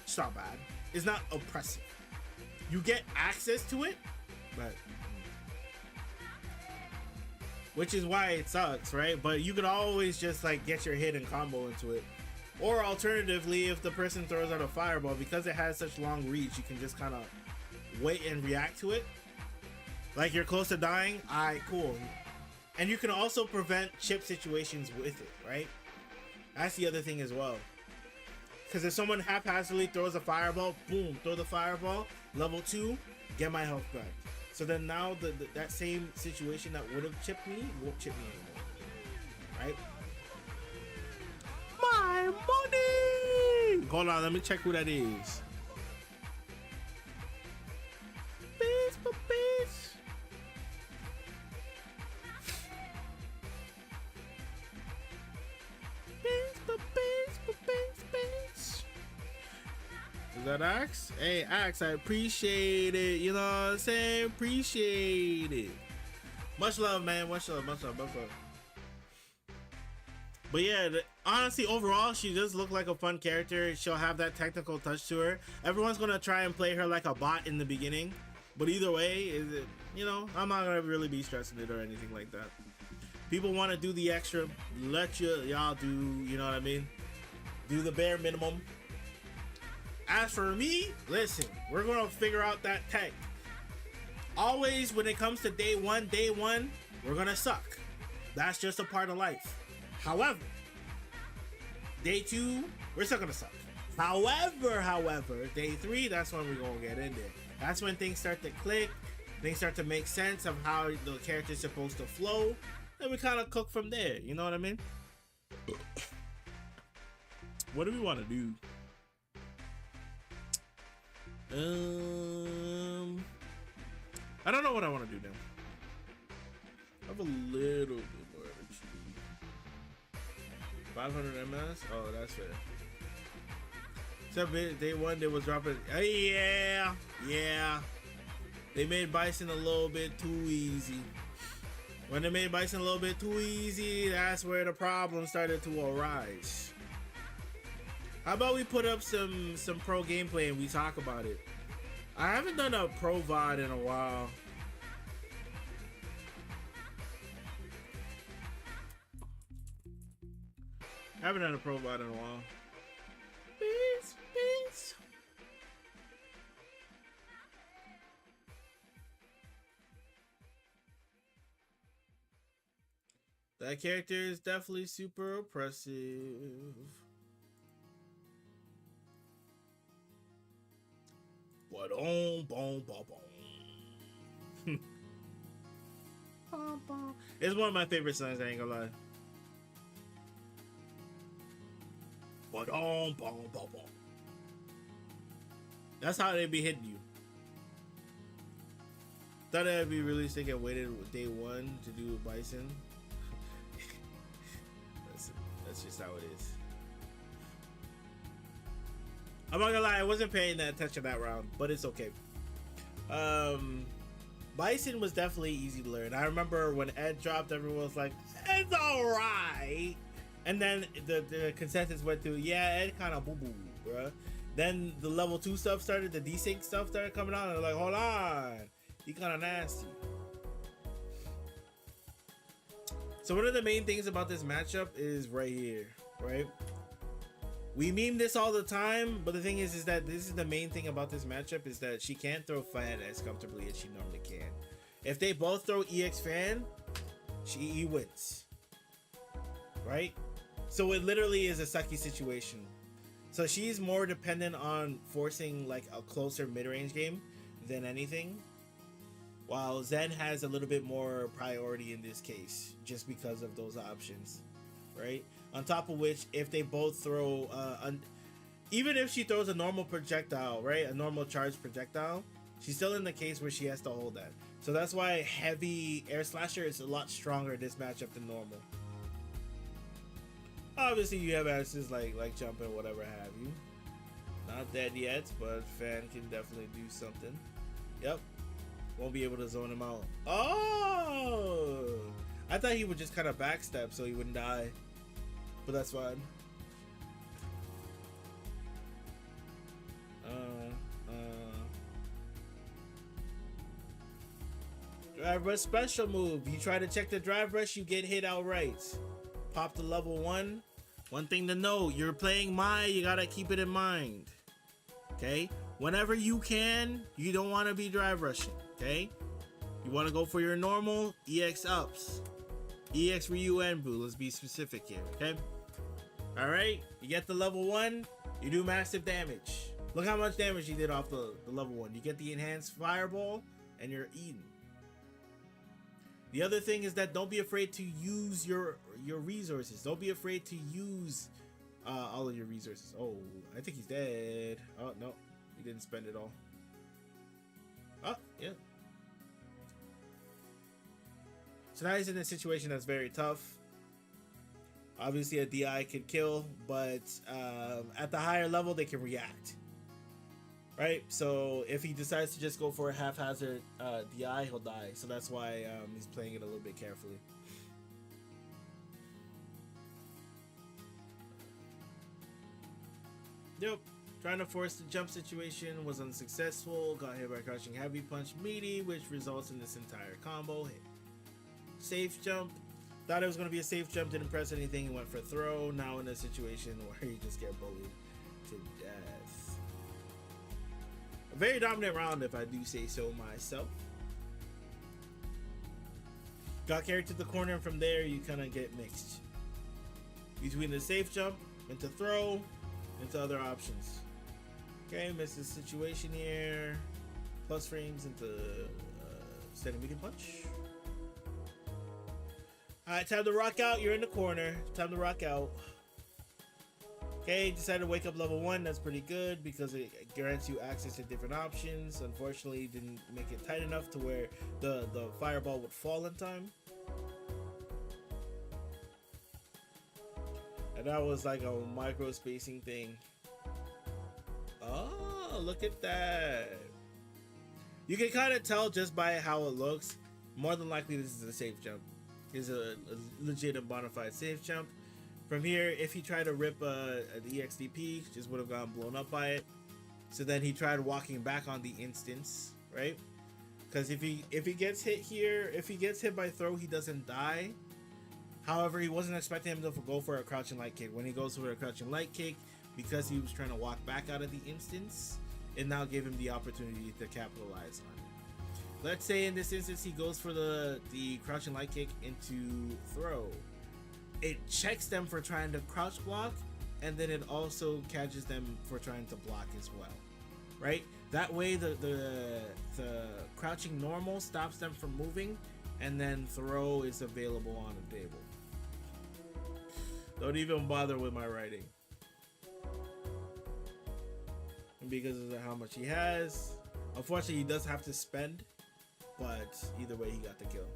It's not bad. It's not oppressive. You get access to it, but which is why it sucks, right? But you could always just like get your hit and combo into it. Or alternatively, if the person throws out a fireball, because it has such long reach, you can just kind of wait and react to it. Like you're close to dying, alright, cool. And you can also prevent chip situations with it, right? That's the other thing as well. Because if someone haphazardly throws a fireball, boom, throw the fireball, level 2, get my health back. So then now that same situation that would have chipped me won't chip me anymore, right? My money! Hold on, let me check who that is. Bitch, bitch. Is that Axe? Hey, Axe, I appreciate it. You know what I'm saying? Appreciate it. Much love, man. Much love. But yeah, honestly, overall, she does look like a fun character. She'll have that technical touch to her. Everyone's gonna try and play her like a bot in the beginning, but either way, is it? You know, I'm not gonna really be stressing it or anything like that. People want to do the extra. Let y'all do. You know what I mean? Do the bare minimum. As for me, listen, we're gonna figure out that tech. Always, when it comes to day one, we're gonna suck. That's just a part of life. However, day 2, we're still gonna suck. However, day 3, that's when we're gonna get in there. That's when things start to click, things start to make sense of how the character's supposed to flow, and we kind of cook from there. You know what I mean? What do we want to do? I don't know what I want to do now. I have a little bit more energy. 500 MS? Oh, that's fair. Except day 1, they was dropping. Yeah. They made Bison a little bit too easy. When they made Bison a little bit too easy, that's where the problem started to arise. How about we put up some pro gameplay and we talk about it? I haven't done a pro VOD in a while. I haven't done a pro VOD in a while. Peace. That character is definitely super oppressive. Boom, boom, boom, boom. It's one of my favorite songs, I ain't gonna lie. Boom, boom, boom, boom. That's how they be hitting you. Thought it'd be releasing and waited day one to do Bison. That's just how it is. I'm not gonna lie, I wasn't paying that attention that round, but it's okay. Bison was definitely easy to learn. I remember when Ed dropped, everyone was like, "It's alright," and then the consensus went to, "Yeah, Ed kind of boo boo, bruh." Then the level 2 stuff started, the desync stuff started coming out, and they're like, "Hold on, he kind of nasty." So one of the main things about this matchup is right here, right? We meme this all the time, but the thing is that this is the main thing about this matchup is that she can't throw Fan as comfortably as she normally can. If they both throw EX Fan, he wins, right? So it literally is a sucky situation. So she's more dependent on forcing like a closer mid-range game than anything, while Zen has a little bit more priority in this case just because of those options, right? On top of which, if they both throw even if she throws a normal projectile, right, a normal charged projectile, she's still in the case where she has to hold that. So that's why heavy air slasher is a lot stronger in this matchup than normal. Obviously you have answers like jump and whatever have you. Not dead yet, but Fan can definitely do something. Yep. Won't be able to zone him out. Oh! I thought he would just kind of backstep so he wouldn't die. But that's fine. Drive rush special move. You try to check the drive rush, you get hit outright. Pop to level 1. One thing to know, you're playing Mai, you gotta keep it in mind. Okay? Whenever you can, you don't want to be drive rushing. Okay? You want to go for your normal EX ups. EX Ryu Enbu, let's be specific here, okay? Alright, you get the level 1, you do massive damage. Look how much damage you did off the level 1. You get the enhanced fireball, and you're eaten. The other thing is that don't be afraid to use your resources. Don't be afraid to use all of your resources. Oh, I think he's dead. Oh, no, he didn't spend it all. Oh, yeah. So now he's in a situation that's very tough. Obviously a DI could kill, but at the higher level they can react, right? So if he decides to just go for a haphazard DI, he'll die. So that's why he's playing it a little bit carefully. Yep, trying to force the jump situation was unsuccessful. Got hit by crushing heavy punch meaty, which results in this entire combo hit. Safe jump. Thought it was going to be a safe jump, didn't press anything, he went for throw. Now in a situation where you just get bullied to death. A very dominant round, if I do say so myself. Got carried to the corner, and from there you kind of get mixed between the safe jump, into throw, into other options. Okay, missed the situation here. Plus frames into standing medium punch. Alright, time to rock out. You're in the corner. Time to rock out. Okay, decided to wake up level 1. That's pretty good because it grants you access to different options. Unfortunately, didn't make it tight enough to where the fireball would fall in time. And that was like a micro spacing thing. Oh, look at that. You can kind of tell just by how it looks. More than likely, this is a safe jump. Is a legit and bona fide safe jump. From here, if he tried to rip an EXDP, just would have gotten blown up by it. So then he tried walking back on the instance, right? Because if he gets hit here, if he gets hit by throw, he doesn't die. However, he wasn't expecting him to go for a crouching light kick. When he goes for a crouching light kick, because he was trying to walk back out of the instance, it now gave him the opportunity to capitalize on it. Let's say in this instance he goes for the crouching light kick into throw. it checks them for trying to crouch block, and then it also catches them for trying to block as well, right? That way the crouching normal stops them from moving, and then throw is available on the table. Don't even bother with my writing. And because of how much he has, unfortunately he does have to spend, but either way he got the kill.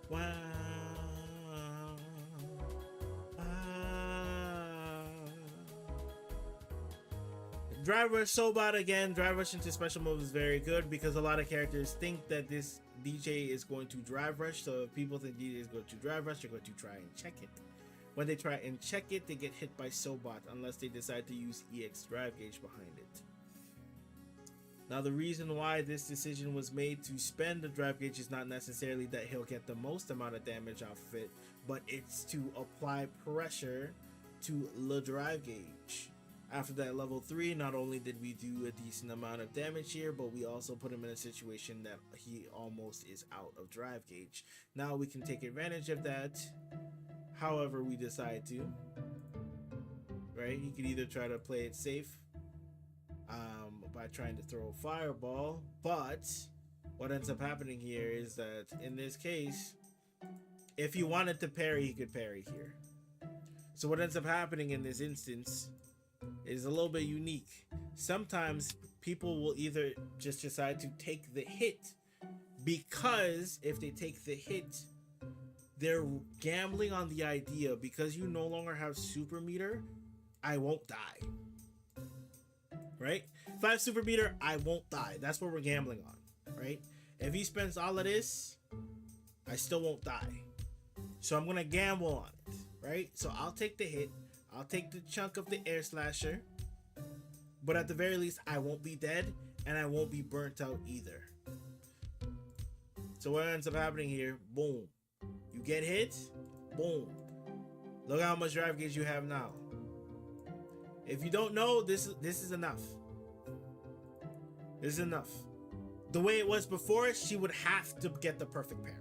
Wow. Drive Rush Sobot again. Drive Rush into special moves is very good because a lot of characters think that this DJ is going to Drive Rush. So if people think DJ is going to Drive Rush, they're going to try and check it. When they try and check it, they get hit by Sobot unless they decide to use EX Drive Gauge behind it. Now the reason why this decision was made to spend the Drive Gauge is not necessarily that he'll get the most amount of damage off of it, but it's to apply pressure to the Drive Gauge. After that level 3, not only did we do a decent amount of damage here, but we also put him in a situation that he almost is out of Drive Gauge. Now we can take advantage of that however we decide to, right? He could either try to play it safe by trying to throw a fireball, but what ends up happening here is that in this case, if he wanted to parry, he could parry here. So what ends up happening in this instance is a little bit unique. Sometimes people will either just decide to take the hit, because if they take the hit, they're gambling on the idea, because you no longer have super meter, I won't die. Right? If I have super meter, I won't die. That's what we're gambling on, right? If he spends all of this, I still won't die. So I'm gonna gamble on it, right? So I'll take the hit, I'll take the chunk of the air slasher, but at the very least, I won't be dead, and I won't be burnt out either. So what ends up happening here, boom. You get hit, boom. Look how much drive gauge you have now. If you don't know, this is enough. This is enough. The way it was before, she would have to get the perfect parry.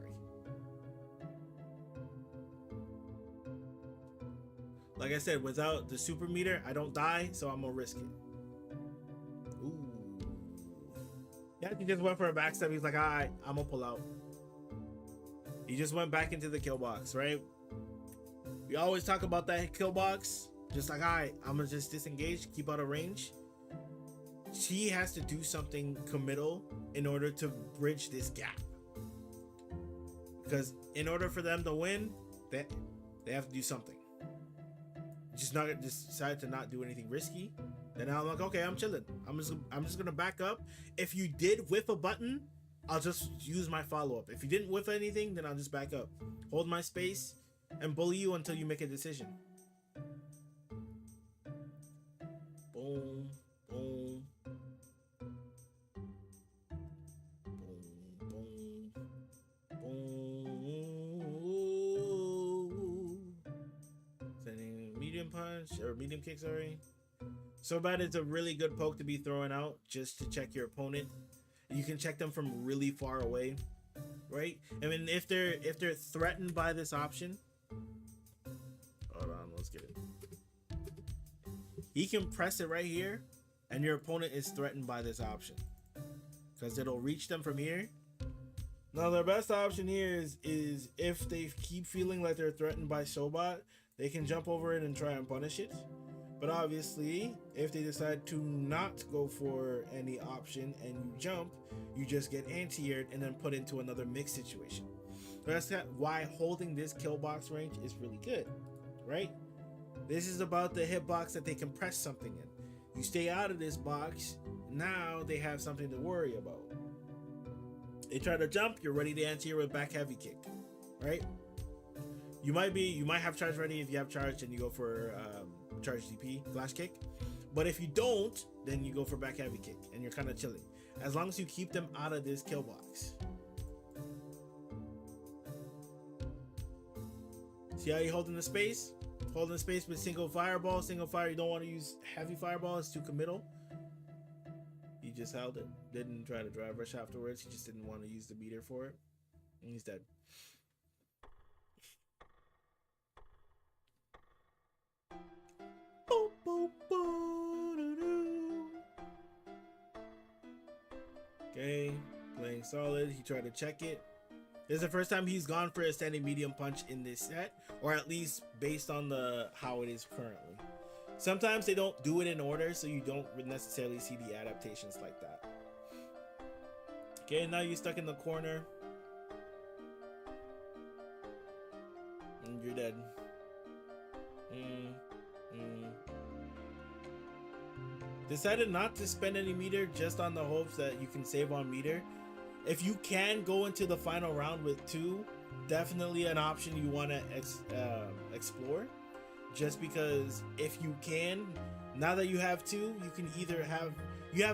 Like I said, without the super meter, I don't die, so I'm gonna risk it. Ooh. Yeah, he just went for a backstab. He's like, alright, I'm gonna pull out. He just went back into the kill box, right? We always talk about that kill box. Just like, alright, I'm gonna just disengage, keep out of range. She has to do something committal in order to bridge this gap. Because in order for them to win, they have to do something. Just decide to not do anything risky. Then I'm like, okay, I'm chilling. I'm just gonna back up. If you did whiff a button, I'll just use my follow-up. If you didn't whiff anything, then I'll just back up. Hold my space and bully you until you make a decision. Boom, boom. Boom, boom, boom. Sending medium punch, or medium kick, sorry. So bad it's a really good poke to be throwing out just to check your opponent. You can check them from really far away, right? I mean, if they're threatened by this option, hold on, let's get it. He can press it right here, and your opponent is threatened by this option because it'll reach them from here. Now, their best option here is if they keep feeling like they're threatened by Sobot, they can jump over it and try and punish it. But obviously, if they decide to not go for any option and you jump, you just get anti-aired and then put into another mix situation. That's why holding this kill box range is really good, right? This is about the hitbox that they can press something in. You stay out of this box, now they have something to worry about. They try to jump, you're ready to anti-air with back heavy kick, right? You might have charge ready. If you have charge, and you go for charge DP, flash kick. But if you don't, then you go for back heavy kick, and you're kind of chilling. As long as you keep them out of this kill box. See how you holding the space? Holding the space with single fireball. Single fire, you don't want to use heavy fireball. It's too committal. He just held it. Didn't try to drive rush afterwards. He just didn't want to use the meter for it. And he's dead. Okay, playing solid. He tried to check it. This is the first time he's gone for a standing medium punch in this set, or at least based on how it is currently. Sometimes they don't do it in order, so you don't necessarily see the adaptations like that. Okay, now you're stuck in the corner. And you're dead. Decided not to spend any meter just on the hopes that you can save on meter. If you can go into the final round with 2, definitely an option you want to explore. Just because if you can, now that you have 2, you can either have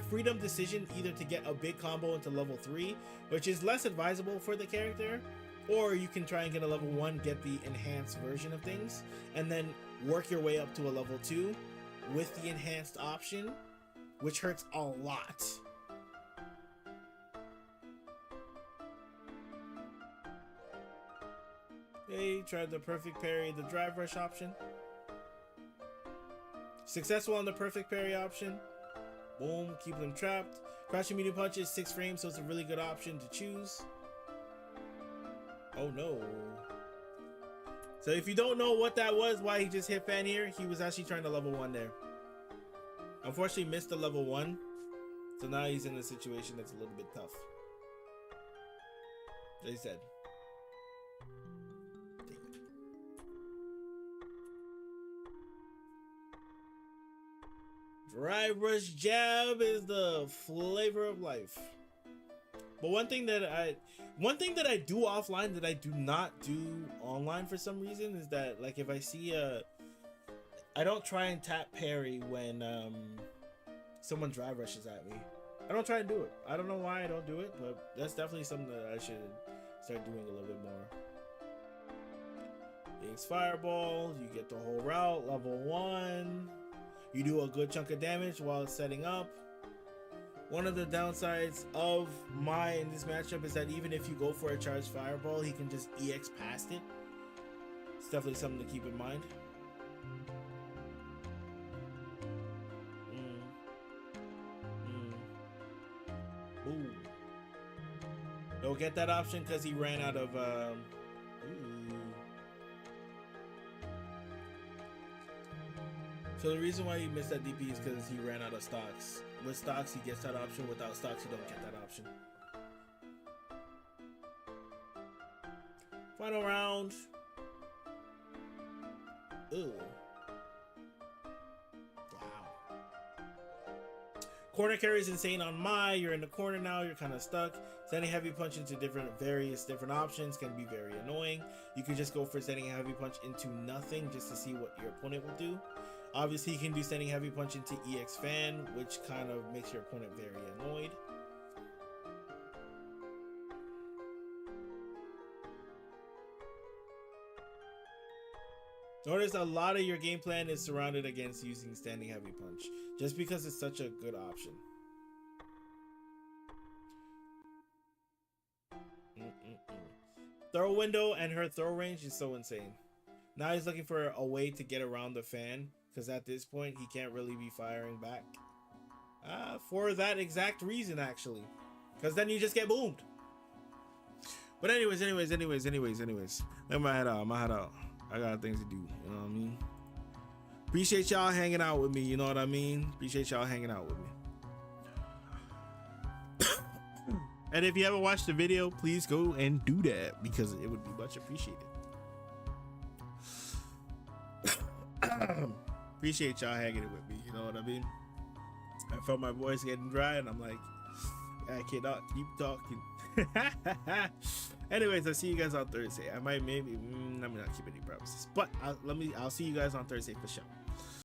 freedom decision either to get a big combo into level 3, which is less advisable for the character, or you can try and get a level 1, get the enhanced version of things, and then work your way up to a level 2 with the enhanced option, which hurts a lot. Okay, tried the perfect parry, the drive rush option. Successful on the perfect parry option. Boom, keep them trapped. Crouching medium punch is 6 frames, so it's a really good option to choose. Oh no. So if you don't know what that was, why he just hit fan here, he was actually trying to level 1 there. Unfortunately missed the level 1. So now he's in a situation that's a little bit tough. They said. Drive rush jab is the flavor of life. But one thing that I do offline that I do not do online for some reason is that, like, if I see I don't try and tap parry when someone drive rushes at me. I don't try and do it. I don't know why I don't do it, but that's definitely something that I should start doing a little bit more. Biggs fireball, you get the whole route, level 1. You do a good chunk of damage while it's setting up. One of the downsides of Mai in this matchup is that even if you go for a charged fireball, he can just EX past it. It's definitely something to keep in mind. Ooh. Don't get that option because he ran out of So the reason why he missed that DP is because he ran out of stocks. With stocks, he gets that option. Without stocks, you don't get that option. Final round. Ooh. Wow. Corner carry is insane on Mai. You're in the corner now. You're kind of stuck. Sending heavy punch into various different options can be very annoying. You could just go for sending a heavy punch into nothing just to see what your opponent will do. Obviously, you can do standing heavy punch into EX fan, which kind of makes your opponent very annoyed. Notice a lot of your game plan is surrounded against using standing heavy punch, just because it's such a good option. Throw window and her throw range is so insane. Now he's looking for a way to get around the fan, because at this point he can't really be firing back. For that exact reason, actually, because then you just get boomed. But anyways, let my head out. I got things to do, you know what I mean? Appreciate y'all hanging out with me, you know what I mean? Appreciate y'all hanging out with me. And if you haven't watched the video, please go and do that, because it would be much appreciated. Appreciate y'all hanging it with me, you know what I mean? I felt my voice getting dry and I'm like, I cannot keep talking. Anyways, I'll see you guys on Thursday. I might maybe I'm not keep any promises, but I'll see you guys on Thursday for sure.